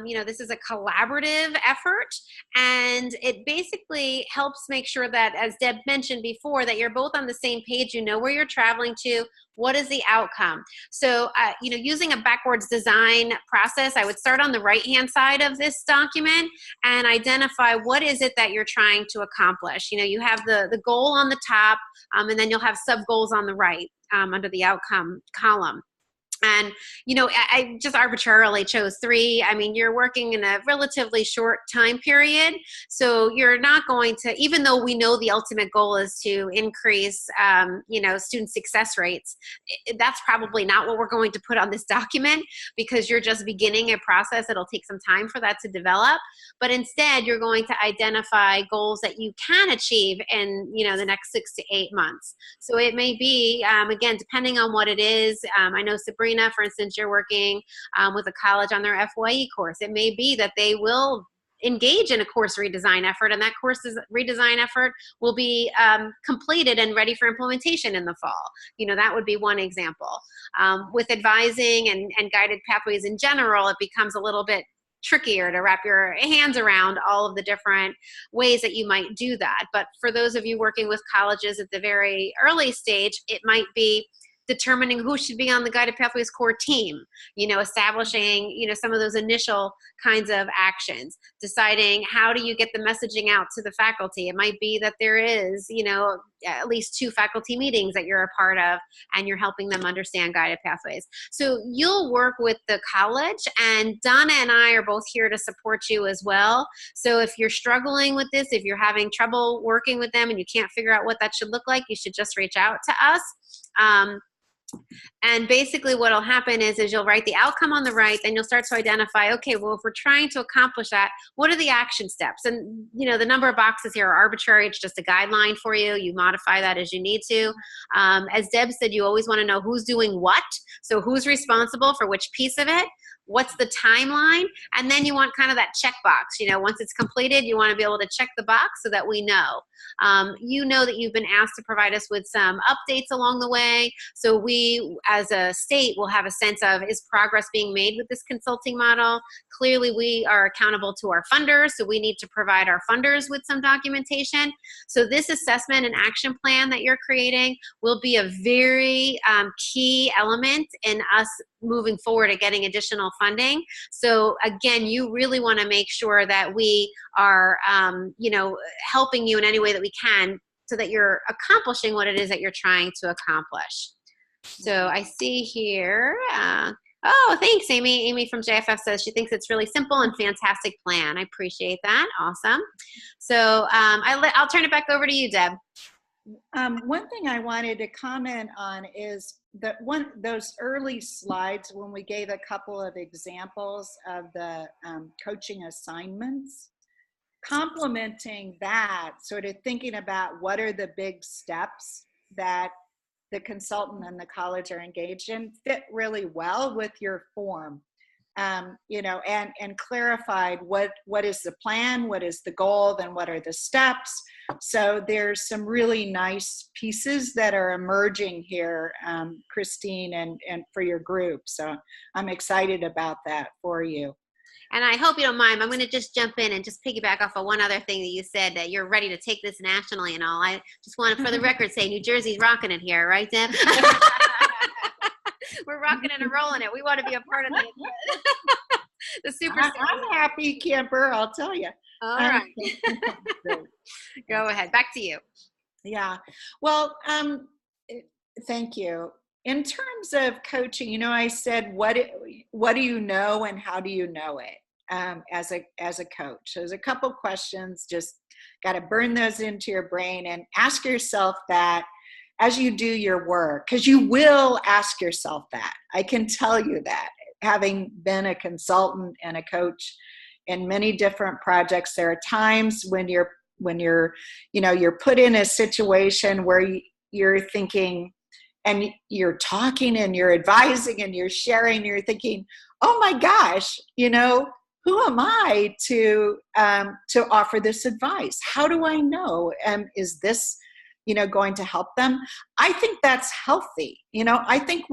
You know, this is a collaborative effort, and it basically helps make sure that, as Deb mentioned before, that you're both on the same page. You know where you're traveling to. What is the outcome? So, you know, using a backwards design process, I would start on the right-hand side of this document and identify what is it that you're trying to accomplish. You know, you have the goal on the top, and then you'll have sub-goals on the right under the outcome column. And, you know, I just arbitrarily chose 3. I mean, you're working in a relatively short time period. So you're not going to, even though we know the ultimate goal is to increase, you know, student success rates, that's probably not what we're going to put on this document, because you're just beginning a process. It'll take some time for that to develop. But instead, you're going to identify goals that you can achieve in, you know, the next 6 to 8 months. So it may be, again, depending on what it is. I know Sabrina Sabrina, for instance, you're working with a college on their FYE course. It may be that they will engage in a course redesign effort, and that course redesign effort will be completed and ready for implementation in the fall. That would be one example. With advising and guided pathways in general, it becomes a little bit trickier to wrap your hands around all of the different ways that you might do that. But for those of you working with colleges at the very early stage, it might be determining who should be on the Guided Pathways core team, establishing, some of those initial kinds of actions, deciding how do you get the messaging out to the faculty. It might be that there is, at least 2 faculty meetings that you're a part of, and you're helping them understand Guided Pathways. So you'll work with the college, and Donna and I are both here to support you as well. So if you're struggling with this, if you're having trouble working with them and you can't figure out what that should look like, you should just reach out to us. And basically what will happen is you'll write the outcome on the right, then you'll start to identify, okay, well, if we're trying to accomplish that, what are the action steps? And, the number of boxes here are arbitrary. It's just a guideline for you. You modify that as you need to. As Deb said, you always want to know who's doing what. So who's responsible for which piece of it? What's the timeline? And then you want kind of that checkbox. Once it's completed, you want to be able to check the box so that we know. That you've been asked to provide us with some updates along the way. So we, as a state, will have a sense of, is progress being made with this consulting model? Clearly, we are accountable to our funders, so we need to provide our funders with some documentation. So this assessment and action plan that you're creating will be a very key element in us moving forward and getting additional funding. So again, you really want to make sure that we are, helping you in any way that we can so that you're accomplishing what it is that you're trying to accomplish. So I see here, oh, thanks, Amy. Amy from JFF says she thinks it's really simple and fantastic plan. I appreciate that. Awesome. So I'll turn it back over to you, Deb. One thing I wanted to comment on is that those early slides when we gave a couple of examples of the coaching assignments, complementing that, sort of thinking about what are the big steps that the consultant and the college are engaged in, fit really well with your form. And clarified what is the plan, what is the goal, then what are the steps. So there's some really nice pieces that are emerging here, Christine, and for your group. So I'm excited about that for you. And I hope you don't mind, I'm going to just jump in and just piggyback off of one other thing that you said, that you're ready to take this nationally and all. I just want to, for the record, say New Jersey's rocking it here, right, Deb? We're rocking it and rolling it. We want to be a part of the super. I'm a happy camper, I'll tell you. All right. Go ahead. Back to you. Yeah. Well, thank you. In terms of coaching, I said, what do you know and how do you know it as a coach? So there's a couple questions, just got to burn those into your brain and ask yourself that as you do your work, because you will ask yourself that. I can tell you that, having been a consultant and a coach in many different projects, there are times when you're put in a situation where you're thinking, and you're talking and you're advising and you're sharing, you're thinking, oh my gosh, who am I to offer this advice? How do I know? Is this, going to help them? I think that's healthy. I think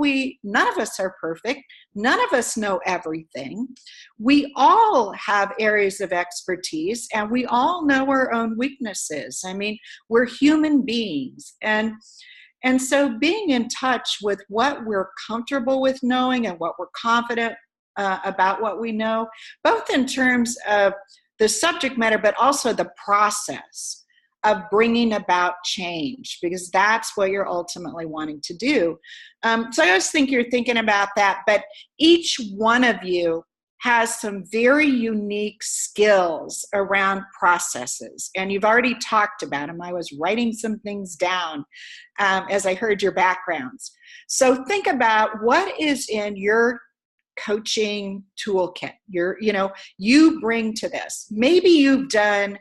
none of us are perfect. None of us know everything. We all have areas of expertise and we all know our own weaknesses. I mean, we're human beings. And so being in touch with what we're comfortable with knowing and what we're confident about what we know, both in terms of the subject matter, but also the process of bringing about change, because that's what you're ultimately wanting to do. So I always think you're thinking about that, but each one of you has some very unique skills around processes, and you've already talked about them. I was writing some things down as I heard your backgrounds. So think about what is in your coaching toolkit, you bring to this. Maybe you've done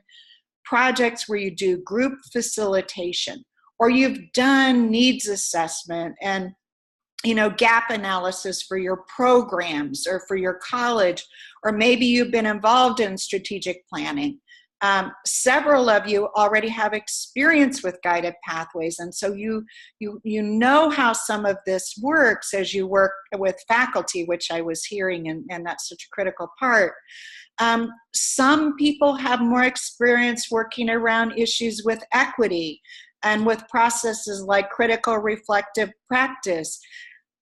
projects where you do group facilitation, or you've done needs assessment and gap analysis for your programs or for your college, or maybe you've been involved in strategic planning. Several of you already have experience with guided pathways, and so you know how some of this works as you work with faculty, which I was hearing, and that's such a critical part. Some people have more experience working around issues with equity and with processes like critical reflective practice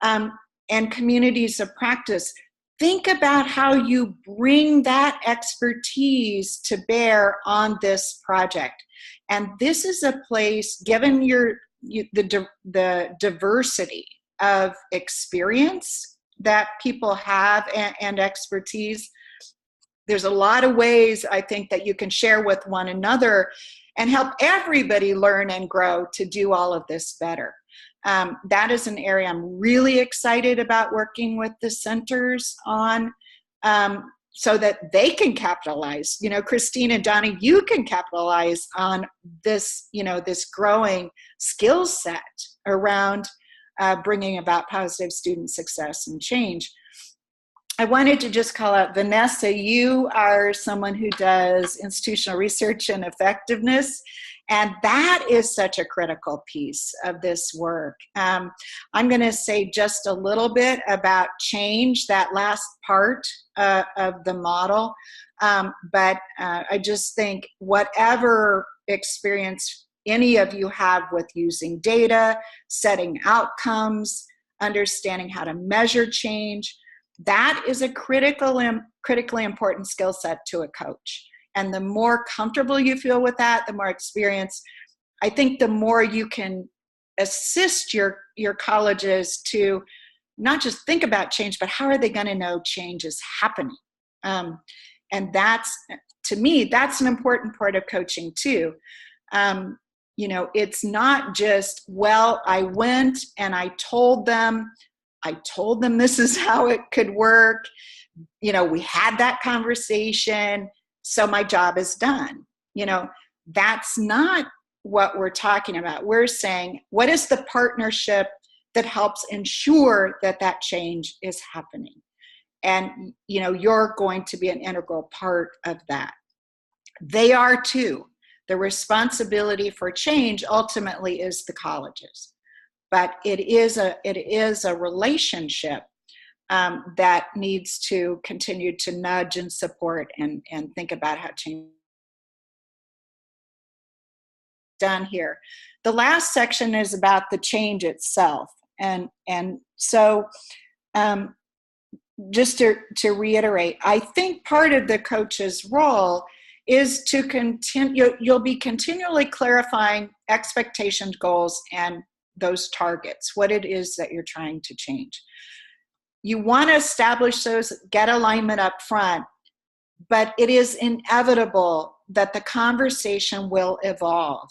and communities of practice. Think about how you bring that expertise to bear on this project. And this is a place, given the diversity of experience that people have and expertise, there's a lot of ways I think that you can share with one another and help everybody learn and grow to do all of this better. That is an area I'm really excited about working with the centers on, so that they can capitalize. Christine and Donnie, you can capitalize on this, this growing skill set around bringing about positive student success and change. I wanted to just call out Vanessa. You are someone who does institutional research and effectiveness, and that is such a critical piece of this work. I'm going to say just a little bit about change, that last part of the model, but I just think whatever experience any of you have with using data, setting outcomes, understanding how to measure change, that is a critically important skill set to a coach. And the more comfortable you feel with that, the more experience, I think the more you can assist your colleges to not just think about change, but how are they going to know change is happening? And that's, to me, that's an important part of coaching too. It's not just, well, I went and I told them this is how it could work. We had that conversation, so my job is done. That's not what we're talking about. We're saying, what is the partnership that helps ensure that that change is happening? And, you're going to be an integral part of that. They are too. The responsibility for change ultimately is the colleges. But it is a relationship that needs to continue to nudge and support and think about how change is done here. The last section is about the change itself. And so just to reiterate, I think part of the coach's role is to continue, you'll be continually clarifying expectations, goals, and those targets, what it is that you're trying to change. You want to establish those, get alignment up front, but it is inevitable that the conversation will evolve.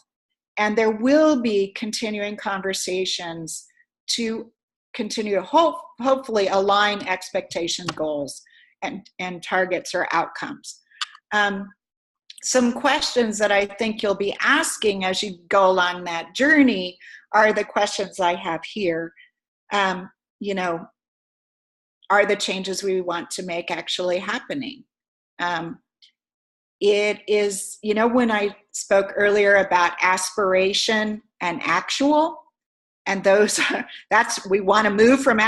And there will be continuing conversations to continue to hopefully align expectations, goals, and targets or outcomes. Some questions that I think you'll be asking as you go along that journey are the questions I have here. Are the changes we want to make actually happening? It is, when I spoke earlier about aspiration and actual, and we want to move from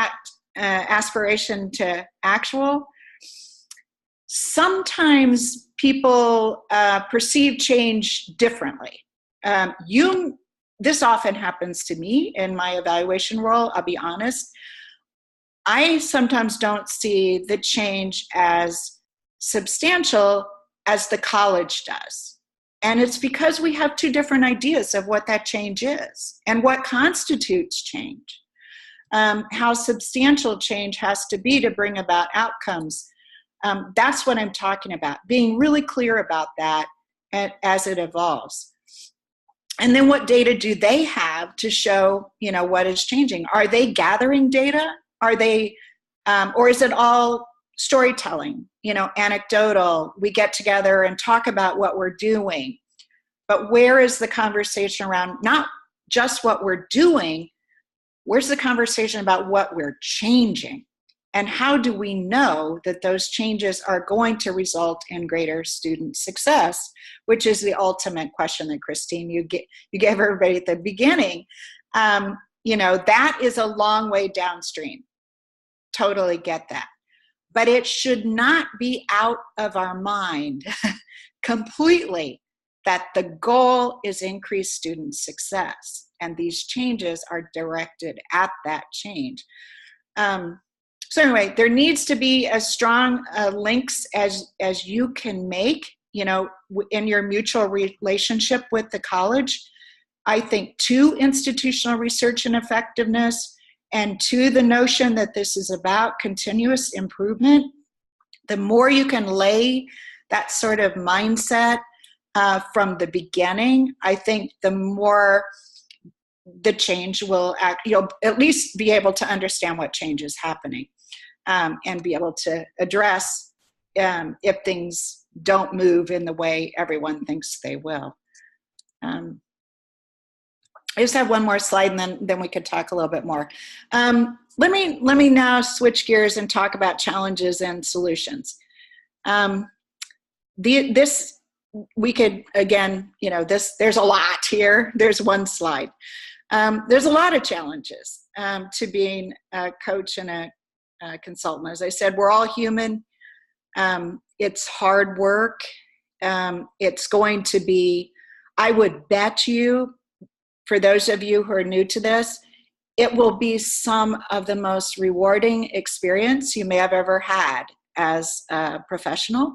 aspiration to actual. Sometimes people perceive change differently. This often happens to me in my evaluation role, I'll be honest. I sometimes don't see the change as substantial as the college does. And it's because we have two different ideas of what that change is and what constitutes change. How substantial change has to be to bring about outcomes. That's what I'm talking about, being really clear about that as it evolves. And then what data do they have to show, what is changing? Are they gathering data? Are they, or is it all storytelling, anecdotal? We get together and talk about what we're doing. But where is the conversation around not just what we're doing, Where's the conversation about what we're changing? And how do we know that those changes are going to result in greater student success, which is the ultimate question that Christine, you gave everybody at the beginning. That is a long way downstream. Totally get that. But it should not be out of our mind completely that the goal is increased student success. And these changes are directed at that change. So anyway, there needs to be as strong links as you can make, in your mutual relationship with the college. I think to institutional research and effectiveness, and to the notion that this is about continuous improvement. The more you can lay that sort of mindset from the beginning, I think the more the change will you'll at least be able to understand what change is happening. And be able to address if things don't move in the way everyone thinks they will. I just have one more slide, and then we could talk a little bit more. Let me now switch gears and talk about challenges and solutions. We could, again, there's a lot here. There's one slide. There's a lot of challenges to being a coach and a consultant. As I said, we're all human. It's hard work. It's going to be, I would bet you, for those of you who are new to this, it will be some of the most rewarding experience you may have ever had as a professional.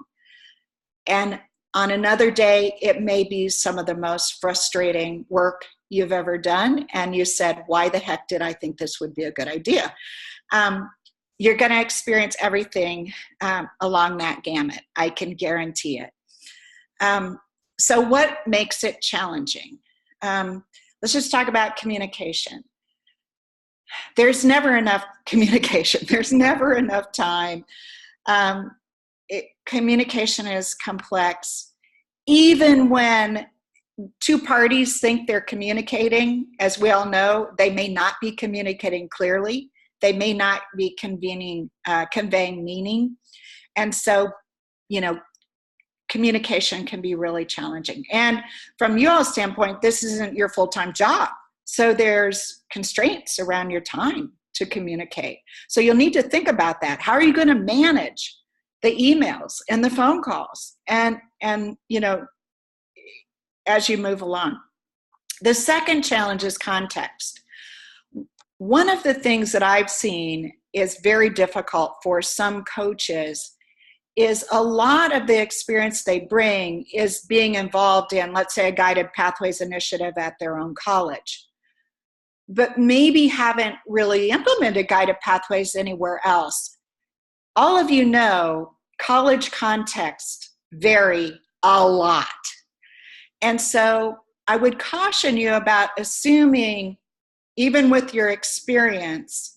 And on another day, it may be some of the most frustrating work you've ever done. And you said, why the heck did I think this would be a good idea? You're going to experience everything along that gamut. I can guarantee it. So what makes it challenging? Let's just talk about communication. There's never enough communication. There's never enough time. Communication is complex. Even when two parties think they're communicating, as we all know, they may not be communicating clearly. They may not be conveying meaning. And so, communication can be really challenging. And from you all's standpoint, this isn't your full-time job. So there's constraints around your time to communicate. So you'll need to think about that. How are you going to manage the emails and the phone calls and as you move along? The second challenge is context. One of the things that I've seen is very difficult for some coaches is a lot of the experience they bring is being involved in, let's say, a guided pathways initiative at their own college, but maybe haven't really implemented guided pathways anywhere else. All of you know, college contexts vary a lot. And so I would caution you about assuming, even with your experience,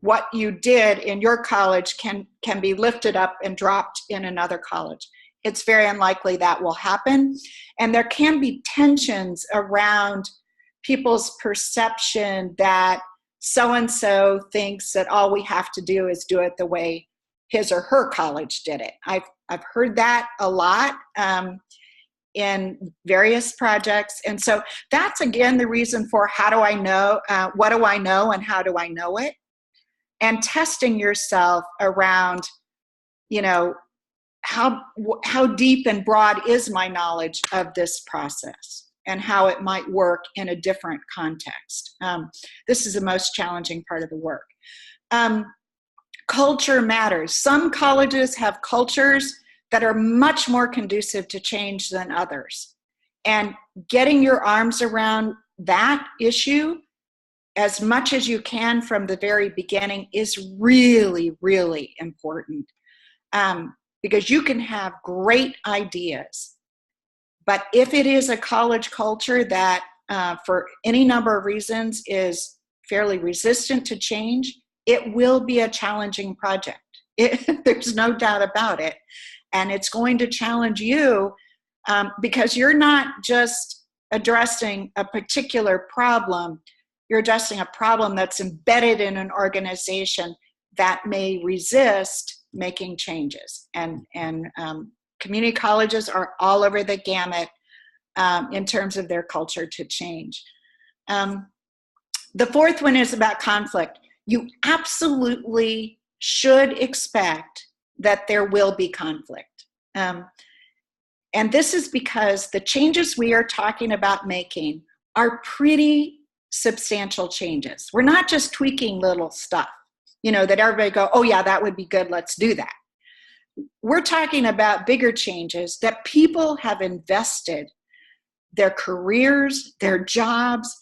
what you did in your college can be lifted up and dropped in another college. It's very unlikely that will happen. And there can be tensions around people's perception that so-and-so thinks that all we have to do is do it the way his or her college did it. I've heard that a lot in various projects. And so that's, again, the reason for how do I know, what do I know, and how do I know it? And testing yourself around, how deep and broad is my knowledge of this process and how it might work in a different context. This is the most challenging part of the work. Culture matters. Some colleges have cultures that are much more conducive to change than others. And getting your arms around that issue as much as you can from the very beginning is really, really important. Because you can have great ideas, but if it is a college culture that for any number of reasons is fairly resistant to change, it will be a challenging project. There's no doubt about it. And it's going to challenge you because you're not just addressing a particular problem, you're addressing a problem that's embedded in an organization that may resist making changes. And community colleges are all over the gamut in terms of their culture to change. The fourth one is about conflict. You absolutely should expect that there will be conflict. And this is because the changes we are talking about making are pretty substantial changes. We're not just tweaking little stuff, that everybody go, oh yeah, that would be good, let's do that. We're talking about bigger changes that people have invested their careers, their jobs,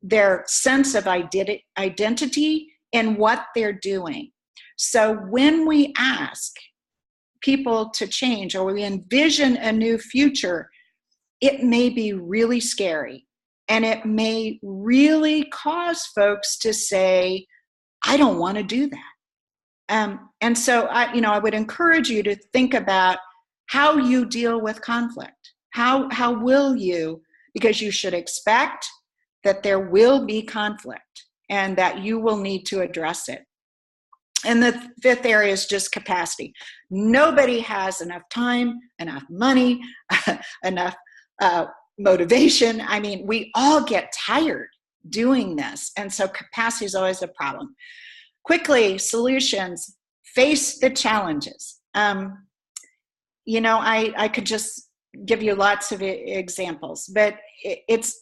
their sense of identity in what they're doing. So when we ask people to change or we envision a new future, it may be really scary. And it may really cause folks to say, I don't want to do that. And so I would encourage you to think about how you deal with conflict. How will you, because you should expect that there will be conflict and that you will need to address it. And the fifth area is just capacity. Nobody has enough time, enough money, enough motivation. I mean, we all get tired doing this. And so capacity is always a problem. Quickly, solutions, face the challenges. I could just give you lots of examples, but it's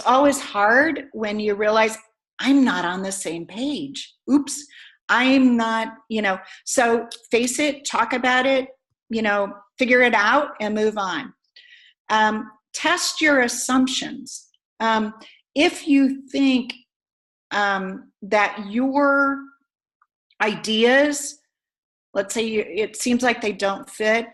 always hard when you realize I'm not on the same page. Oops, I'm not, so face it, talk about it, figure it out and move on. Test your assumptions. If you think that your ideas, let's say it seems like they don't fit,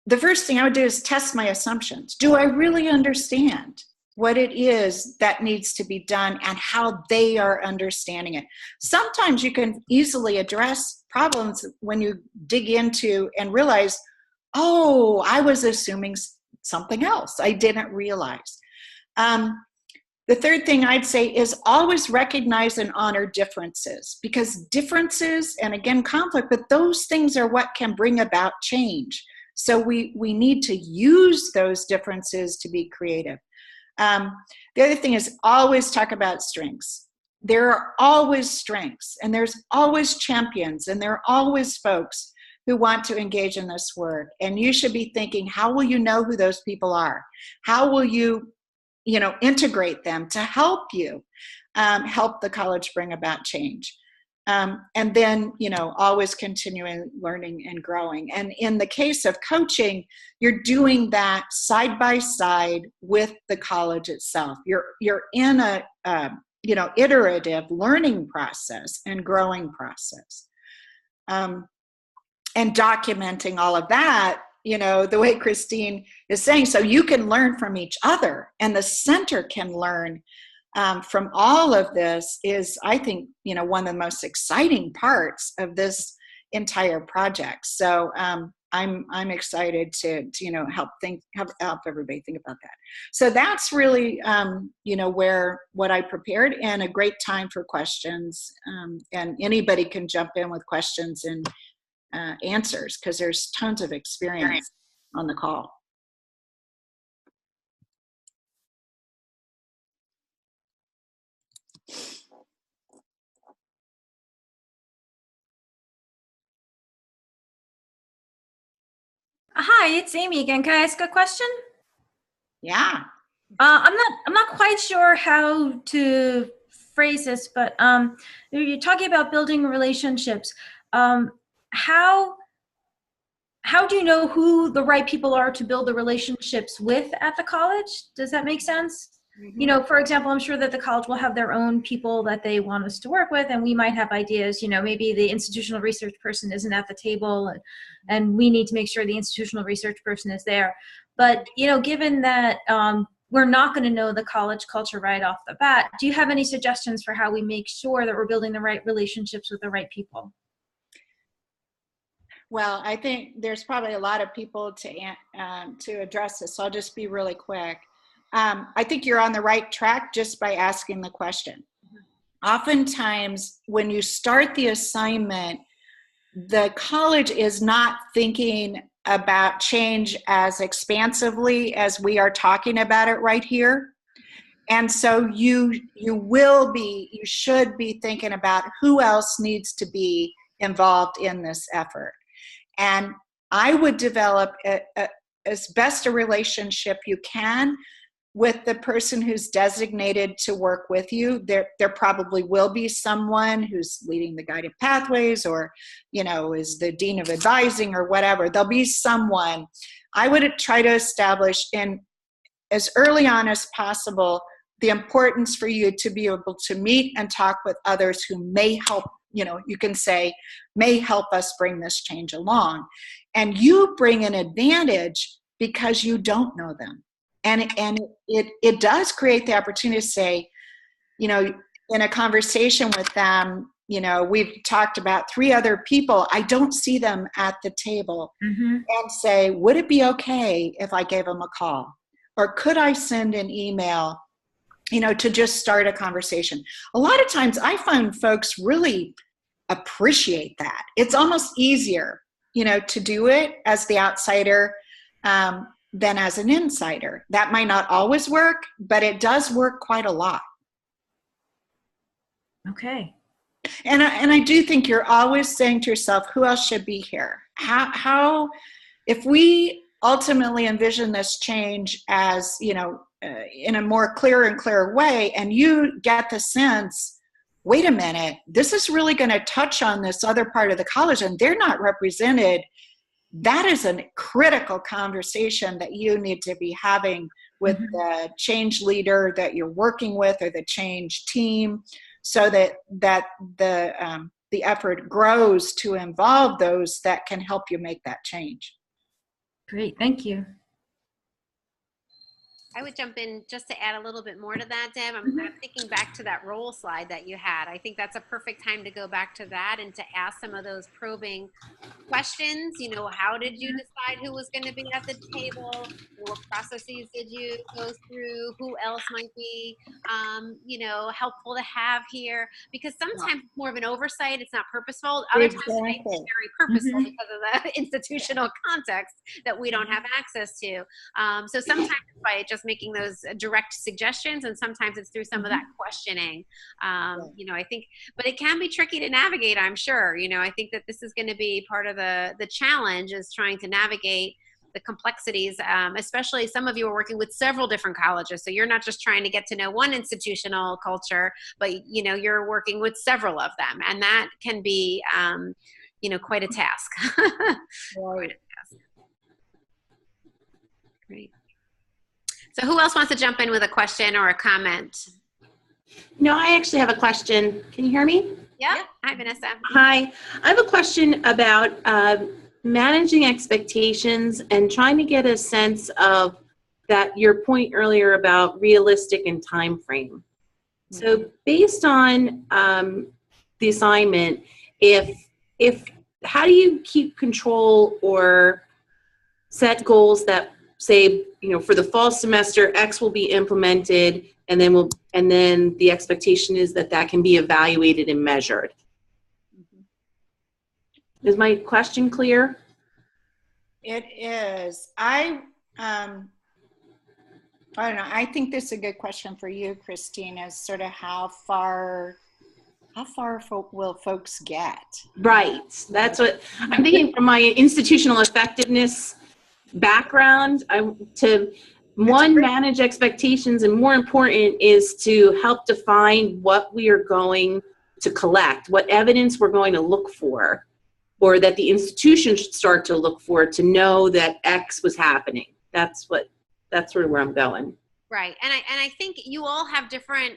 the first thing I would do is test my assumptions. Do I really understand what it is that needs to be done and how they are understanding it? Sometimes you can easily address problems when you dig into and realize, oh, I was assuming something else. I didn't realize. The third thing I'd say is always recognize and honor differences, because differences, and again, conflict, but those things are what can bring about change. So we need to use those differences to be creative. The other thing is always talk about strengths. There are always strengths, and there's always champions, and there are always folks who want to engage in this work. And you should be thinking, how will you know who those people are? How will you, integrate them to help you help the college bring about change? And then, always continuing learning and growing. And in the case of coaching, you're doing that side by side with the college itself. You're in a, iterative learning process and growing process. And documenting all of that, the way Christine is saying, so you can learn from each other and the center can learn from all of this is, I think, one of the most exciting parts of this entire project. So I'm excited to help everybody think about that. So that's really where what I prepared, and a great time for questions. And anybody can jump in with questions and answers, because there's tons of experience on the call. Hi, it's Amy again. Can I ask a question? Yeah. I'm not quite sure how to phrase this, but you're talking about building relationships. How do you know who the right people are to build the relationships with at the college? Does that make sense? Mm-hmm. For example, I'm sure that the college will have their own people that they want us to work with, and we might have ideas, maybe the institutional research person isn't at the table, and we need to make sure the institutional research person is there. But, given that we're not going to know the college culture right off the bat, do you have any suggestions for how we make sure that we're building the right relationships with the right people? Well, I think there's probably a lot of people to address this, so I'll just be really quick. I think you're on the right track just by asking the question. Oftentimes, when you start the assignment, the college is not thinking about change as expansively as we are talking about it right here. And so you should be thinking about who else needs to be involved in this effort. And I would develop as best a relationship you can with the person who's designated to work with you. There probably will be someone who's leading the guided pathways, or, is the dean of advising or whatever. There'll be someone. I would try to establish in as early on as possible the importance for you to be able to meet and talk with others who may help, you can say, may help us bring this change along. And you bring an advantage because you don't know them. And it does create the opportunity to say, in a conversation with them, we've talked about 3 other people. I don't see them at the table. And say, would it be okay if I gave them a call? Or could I send an email, to just start a conversation? A lot of times I find folks really appreciate that. It's almost easier, to do it as the outsider than as an insider. That might not always work, but it does work quite a lot. Okay. And I do think you're always saying to yourself, who else should be here? How if we ultimately envision this change as, in a more clearer and clearer way, and you get the sense, wait a minute, this is really going to touch on this other part of the college and they're not represented. That is a critical conversation that you need to be having with the change leader that you're working with, or the change team, so that the effort grows to involve those that can help you make that change. Great, thank you. I would jump in just to add a little bit more to that, Deb. I'm thinking back to that role slide that you had. I think that's a perfect time to go back to that and to ask some of those probing questions. How did you decide who was going to be at the table? What processes did you go through? Who else might be, helpful to have here? Because sometimes it's more of an oversight. It's not purposeful. Other times it's very purposeful because of the institutional context that we don't have access to. So sometimes it's by just making those direct suggestions, and sometimes it's through some of that questioning. I think, but it can be tricky to navigate, I'm sure. I think that this is going to be part of the challenge, is trying to navigate the complexities, especially some of you are working with several different colleges. So you're not just trying to get to know one institutional culture, but you're working with several of them. And that can be, quite a task. Quite a task. Great. So who else wants to jump in with a question or a comment? No, I actually have a question. Can you hear me? Yeah. Hi, Vanessa. Hi. I have a question about managing expectations and trying to get a sense of that, your point earlier about realistic and time frame. So based on the assignment, how do you keep control or set goals that say, for the fall semester, X will be implemented, and then the expectation is that can be evaluated and measured. Is my question clear? It is. I don't know. I think this is a good question for you, Christine, is sort of how far will folks get? Right. That's what I'm thinking from my institutional effectiveness background. Manage expectations, and more important is to help define what we are going to collect, what evidence we're going to look for, or that the institution should start to look for to know that X was happening. That's sort of where I'm going. Right. And I think you all have different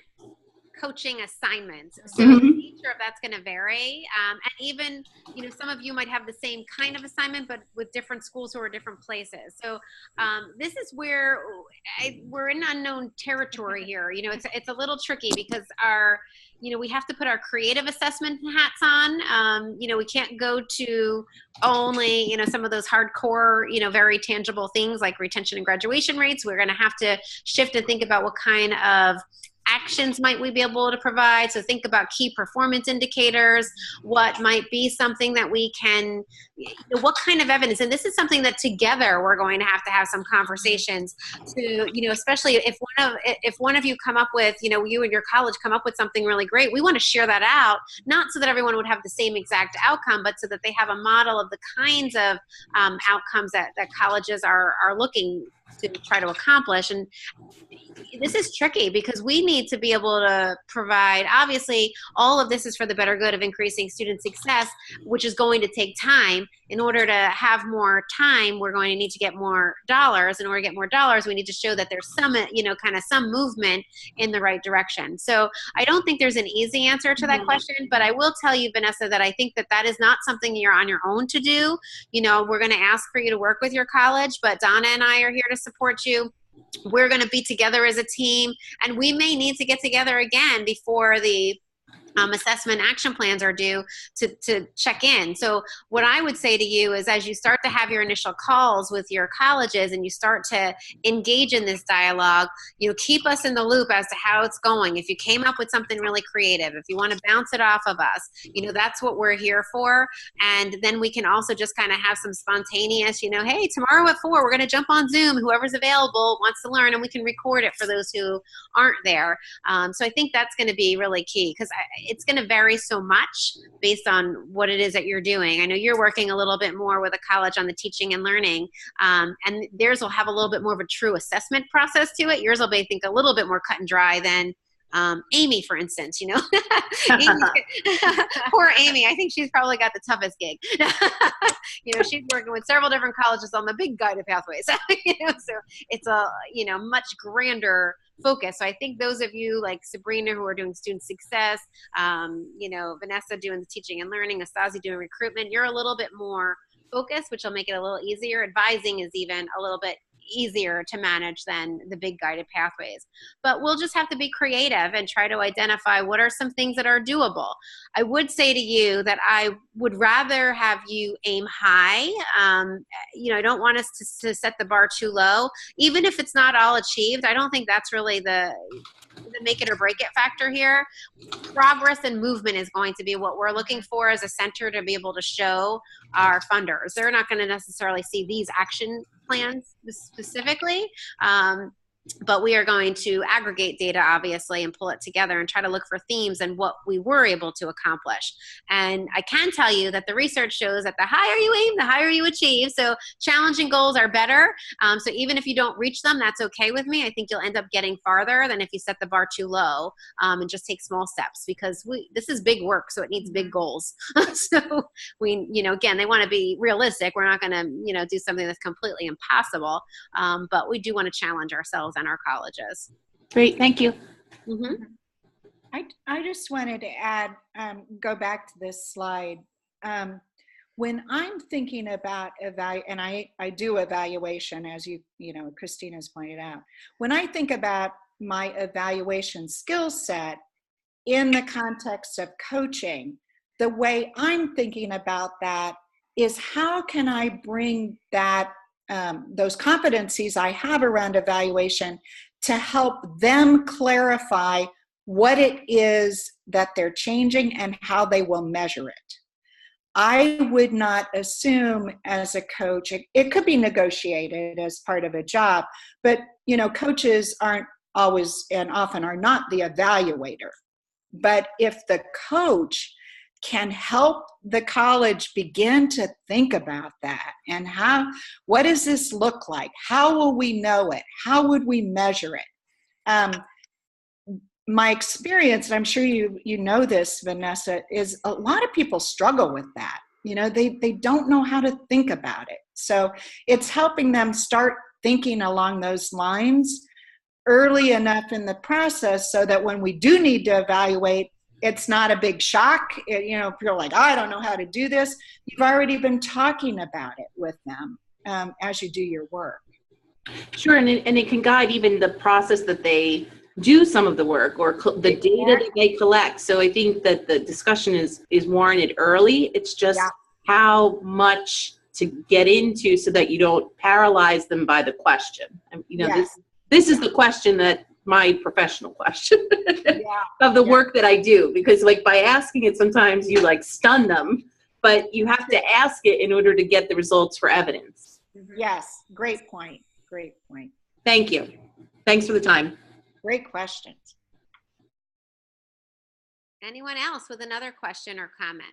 coaching assignments. So the nature of that's going to vary. And even, some of you might have the same kind of assignment, but with different schools who are different places. So this is where we're in unknown territory here. It's a little tricky because we have to put our creative assessment hats on. We can't go to only, some of those hardcore, very tangible things like retention and graduation rates. We're going to have to shift and think about what kind of actions might we be able to provide. So think about key performance indicators, what might be something that we can, what kind of evidence, and this is something that together we're going to have some conversations to, especially if one of you come up with, you and your college come up with something really great, we want to share that out, not so that everyone would have the same exact outcome, but so that they have a model of the kinds of outcomes that colleges are looking to try to accomplish. And this is tricky because we need to be able to provide, obviously, all of this is for the better good of increasing student success, which is going to take time. In order to have more time, we're going to need to get more dollars. In order to get more dollars, we need to show that there's some, some movement in the right direction. So I don't think there's an easy answer to that question, but I will tell you, Vanessa, that I think that is not something you're on your own to do. We're going to ask for you to work with your college, but Donna and I are here to support you. We're going to be together as a team, and we may need to get together again before the assessment action plans are due to check in. So what I would say to you is, as you start to have your initial calls with your colleges and you start to engage in this dialogue, keep us in the loop as to how it's going. If you came up with something really creative, if you want to bounce it off of us, that's what we're here for. And then we can also just kind of have some spontaneous, hey, tomorrow at 4, we're going to jump on Zoom. Whoever's available wants to learn, and we can record it for those who aren't there. So I think that's going to be really key, because it's going to vary so much based on what it is that you're doing. I know you're working a little bit more with a college on the teaching and learning, and theirs will have a little bit more of a true assessment process to it. Yours will be, I think, a little bit more cut and dry than Amy, for instance, poor Amy. I think she's probably got the toughest gig. She's working with several different colleges on the big guided pathways. So it's a, much grander focus. So I think those of you like Sabrina who are doing student success, Vanessa doing the teaching and learning, Asazi doing recruitment, you're a little bit more focused, which will make it a little easier. Advising is even a little bit easier to manage than the big guided pathways. But we'll just have to be creative and try to identify what are some things that are doable. I would say to you that I would rather have you aim high. I don't want us to set the bar too low. Even if it's not all achieved, I don't think that's really the make it or break it factor here. Progress and movement is going to be what we're looking for as a center to be able to show our funders. They're not going to necessarily see these action plans specifically, but we are going to aggregate data, obviously, and pull it together and try to look for themes and what we were able to accomplish. And I can tell you that the research shows that the higher you aim, the higher you achieve. So challenging goals are better. So even if you don't reach them, that's okay with me. I think you'll end up getting farther than if you set the bar too low and just take small steps, because this is big work, so it needs big goals. So we, again, they want to be realistic. We're not going to, do something that's completely impossible, but we do want to challenge ourselves and our colleges. Great, thank you. Mm-hmm. I just wanted to add, go back to this slide. When I'm thinking about and I do evaluation, as Christina's pointed out. When I think about my evaluation skill set in the context of coaching, the way I'm thinking about that is, how can I bring that those competencies I have around evaluation to help them clarify what it is that they're changing and how they will measure it. I would not assume as a coach, it could be negotiated as part of a job, but coaches aren't always and often are not the evaluator. But if the coach can help the college begin to think about that, and what does this look like? How will we know it? How would we measure it? My experience, and I'm sure you know this, Vanessa, is a lot of people struggle with that. They don't know how to think about it. So it's helping them start thinking along those lines. early enough in the process so that when we do need to evaluate, it's not a big shock. If you're like, I don't know how to do this, you've already been talking about it with them as you do your work. Sure, and it can guide even the process that they do some of the work or the data that they collect. So I think that the discussion is warranted early. It's just how much to get into so that you don't paralyze them by the question. This is the question that my professional question of the work that I do, because like by asking it, sometimes you like stun them, but you have to ask it in order to get the results for evidence. Yes, great point. Great point. Thank you. Thanks for the time. Great questions. Anyone else with another question or comment?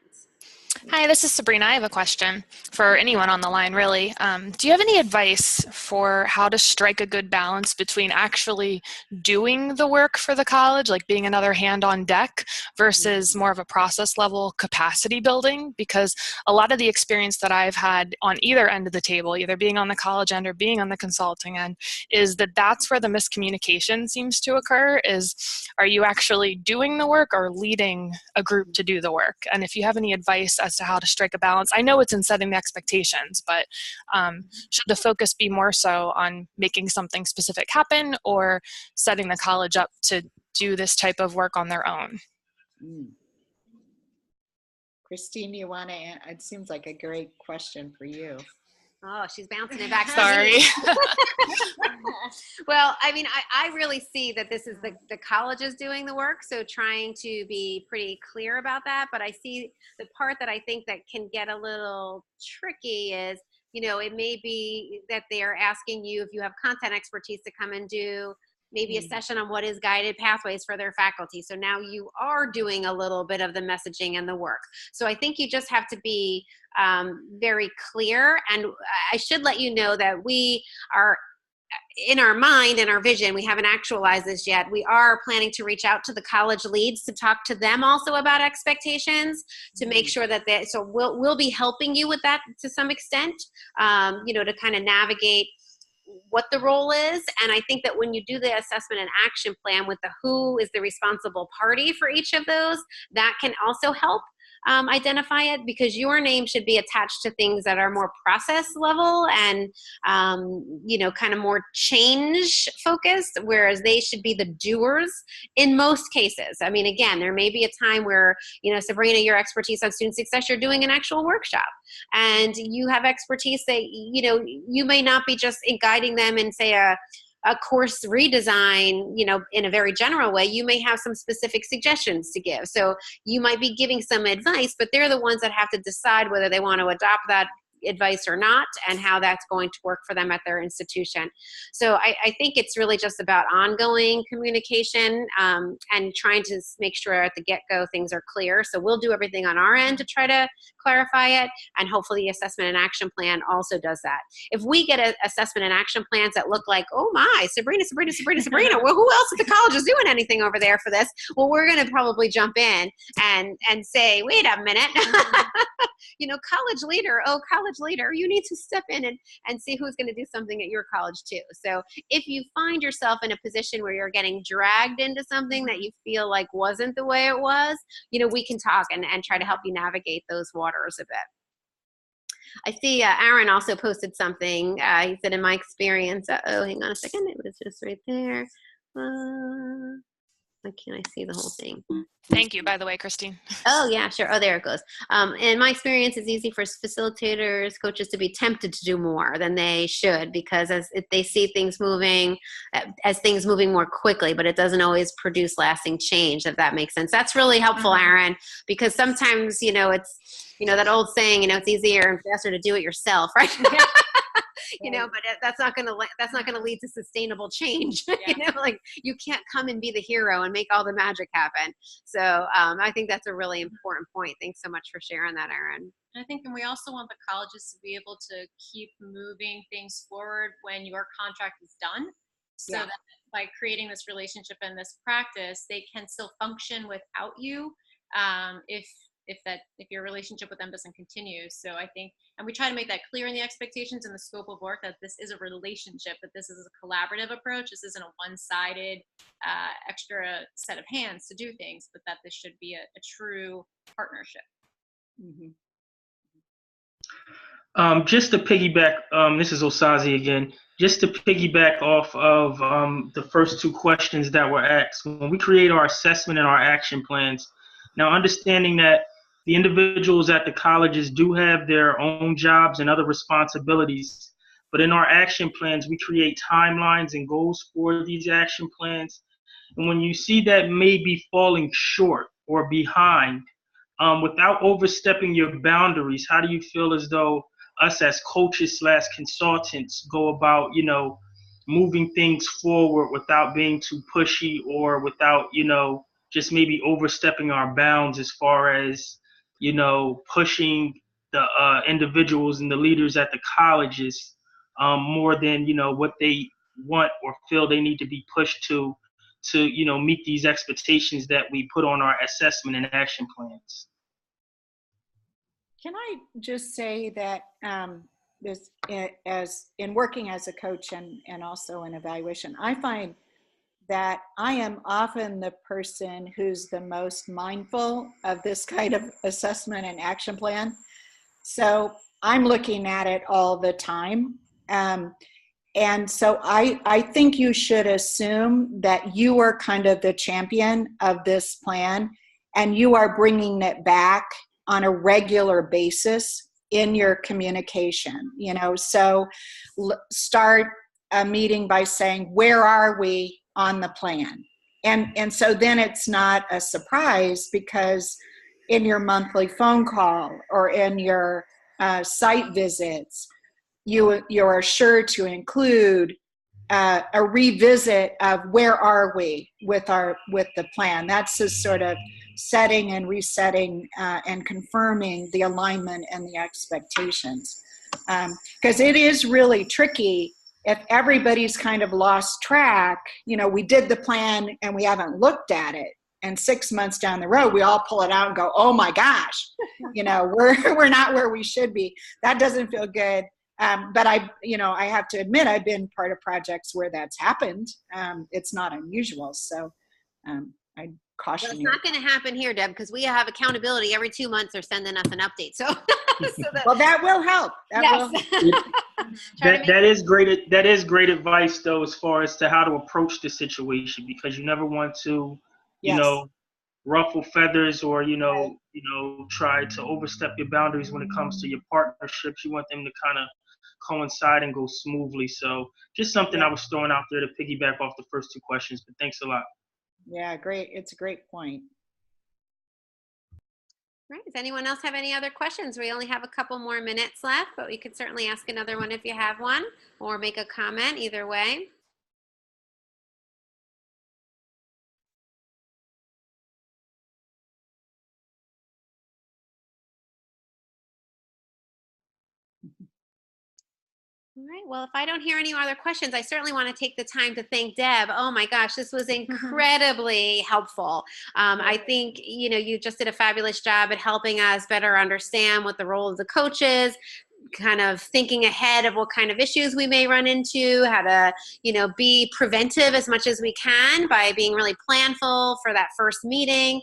Hi, this is Sabrina. I have a question for anyone on the line, really. Do you have any advice for how to strike a good balance between actually doing the work for the college, like being another hand on deck, versus more of a process level capacity building? Because a lot of the experience that I've had on either end of the table, either being on the college end or being on the consulting end, is that that's where the miscommunication seems to occur. Are you actually doing the work or leading a group to do the work? And if you have any advice as to how to strike a balance, I know it's in setting the expectations, but should the focus be more so on making something specific happen or setting the college up to do this type of work on their own? Christine, you want to, it seems like a great question for you. Oh, she's bouncing it back. Sorry. Well, I mean, I really see that this is the colleges doing the work, so trying to be pretty clear about that. But I see the part that I think that can get a little tricky is, it may be that they're asking you if you have content expertise to come and do maybe a session on what is guided pathways for their faculty. So now you are doing a little bit of the messaging and the work. So I think you just have to be very clear. And I should let you know that we are, in our mind and our vision, we haven't actualized this yet. We are planning to reach out to the college leads to talk to them also about expectations, to make sure that so we'll be helping you with that to some extent, to kind of navigate what the role is. And I think that when you do the assessment and action plan with the who is the responsible party for each of those, that can also help identify it, because your name should be attached to things that are more process level and, kind of more change focused, whereas they should be the doers in most cases. I mean, again, there may be a time where, Sabrina, your expertise on student success, you're doing an actual workshop and you have expertise that, you may not be just guiding them in, say, a course redesign, in a very general way. You may have some specific suggestions to give. So you might be giving some advice, but they're the ones that have to decide whether they want to adopt that advice or not, and how that's going to work for them at their institution. So I think it's really just about ongoing communication and trying to make sure at the get-go things are clear. So we'll do everything on our end to try to clarify it, and hopefully the assessment and action plan also does that. If we get assessment and action plans that look like, oh my, Sabrina, well, who else at the college is doing anything over there for this? Well, we're going to probably jump in and say, wait a minute, college leader, you need to step in and see who's going to do something at your college too. So if you find yourself in a position where you're getting dragged into something that you feel like wasn't the way it was, we can talk and try to help you navigate those waters a bit. I see Aaron also posted something. He said, in my experience, hang on a second. It was just right there. Why can't I see the whole thing? Thank you, by the way, Christine. Oh, yeah, sure. Oh, there it goes. In my experience, it's easy for facilitators, coaches to be tempted to do more than they should, because if they see things moving more quickly, but it doesn't always produce lasting change, if that makes sense. That's really helpful, Aaron, because sometimes, it's, that old saying, it's easier and faster to do it yourself, right? But that's not going to lead to sustainable change. Yeah. Like you can't come and be the hero and make all the magic happen. So I think that's a really important point. Thanks so much for sharing that, Erin. I think, and we also want the colleges to be able to keep moving things forward when your contract is done. So that by creating this relationship and this practice, they can still function without you. If if your relationship with them doesn't continue. So I think, and we try to make that clear in the expectations and the scope of work, that this is a relationship, that this is a collaborative approach. This isn't a one-sided extra set of hands to do things, but that this should be a true partnership. Mhm. Just to piggyback, this is Osazi again. Just to piggyback off of the first two questions that were asked, when we create our assessment and our action plans, now understanding that the individuals at the colleges do have their own jobs and other responsibilities, but in our action plans, we create timelines and goals for these action plans. And when you see that maybe falling short or behind, without overstepping your boundaries, how do you feel as though us as coaches / consultants go about, moving things forward without being too pushy or without, just maybe overstepping our bounds as far as, pushing the individuals and the leaders at the colleges more than, what they want or feel they need to be pushed to, meet these expectations that we put on our assessment and action plans. Can I just say that this, as in working as a coach and also in evaluation, I find that I am often the person who's the most mindful of this kind of assessment and action plan. So I'm looking at it all the time. And so I think you should assume that you are kind of the champion of this plan and you are bringing it back on a regular basis in your communication, so start a meeting by saying, where are we on the plan? And so then it's not a surprise, because in your monthly phone call or in your site visits, you're sure to include a revisit of where are we with the plan. That's a sort of setting and resetting and confirming the alignment and the expectations. Because it is really tricky if everybody's kind of lost track. We did the plan and we haven't looked at it. And 6 months down the road, we all pull it out and go, oh my gosh, we're not where we should be. That doesn't feel good. But I have to admit, I've been part of projects where that's happened. It's not unusual. So I caution you. It's not going to happen here, Deb, because we have accountability every 2 months. They're sending us an update. So, well, that will help. That is great. That is great advice, though, as far as to how to approach the situation, because you never want to, ruffle feathers or try to overstep your boundaries when it comes to your partnerships. You want them to kind of coincide and go smoothly. So just something I was throwing out there to piggyback off the first two questions. But thanks a lot. Yeah, great. It's a great point. Right. Does anyone else have any other questions? We only have a couple more minutes left, but we could certainly ask another one if you have one, or make a comment, either way. All right. Well, if I don't hear any other questions, I certainly want to take the time to thank Deb. Oh my gosh, this was incredibly helpful. I think, you just did a fabulous job at helping us better understand what the role of the coach is, kind of thinking ahead of what kind of issues we may run into, how to, be preventive as much as we can by being really planful for that first meeting.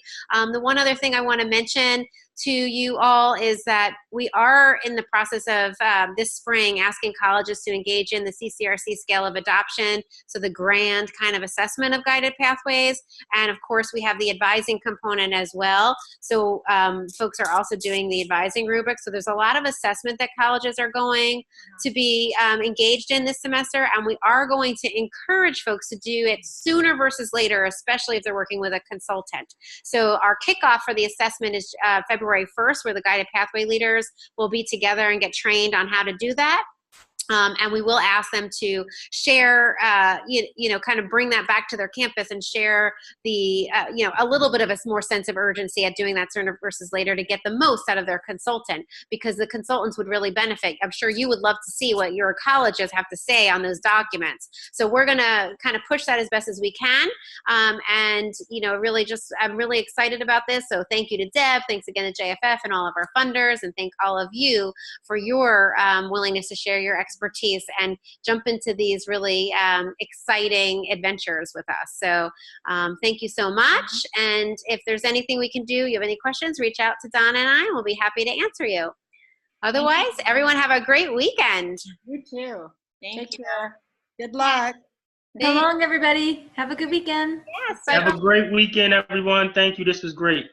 The one other thing I want to mention to you all is that we are in the process of this spring asking colleges to engage in the CCRC scale of adoption, so the grand kind of assessment of guided pathways. And of course, we have the advising component as well. So folks are also doing the advising rubric. So there's a lot of assessment that colleges are going to be engaged in this semester. And we are going to encourage folks to do it sooner versus later, especially if they're working with a consultant. So our kickoff for the assessment is February 1st, where the guided pathway leaders will be together and get trained on how to do that. And we will ask them to share, kind of bring that back to their campus and share the, a little bit of a more sense of urgency at doing that sooner versus later to get the most out of their consultant, because the consultants would really benefit. I'm sure you would love to see what your colleges have to say on those documents. So we're going to kind of push that as best as we can. And, really I'm really excited about this. So thank you to Deb. Thanks again to JFF and all of our funders. And thank all of you for your willingness to share your expertise and jump into these really exciting adventures with us. So thank you so much. And if there's anything we can do, you have any questions, reach out to Donna and I, and we'll be happy to answer you. Otherwise, everyone have a great weekend. You too. Thank you. Care. Good luck. So long, everybody. Have a good weekend. Yes. Have a great weekend, everyone. Thank you. This was great.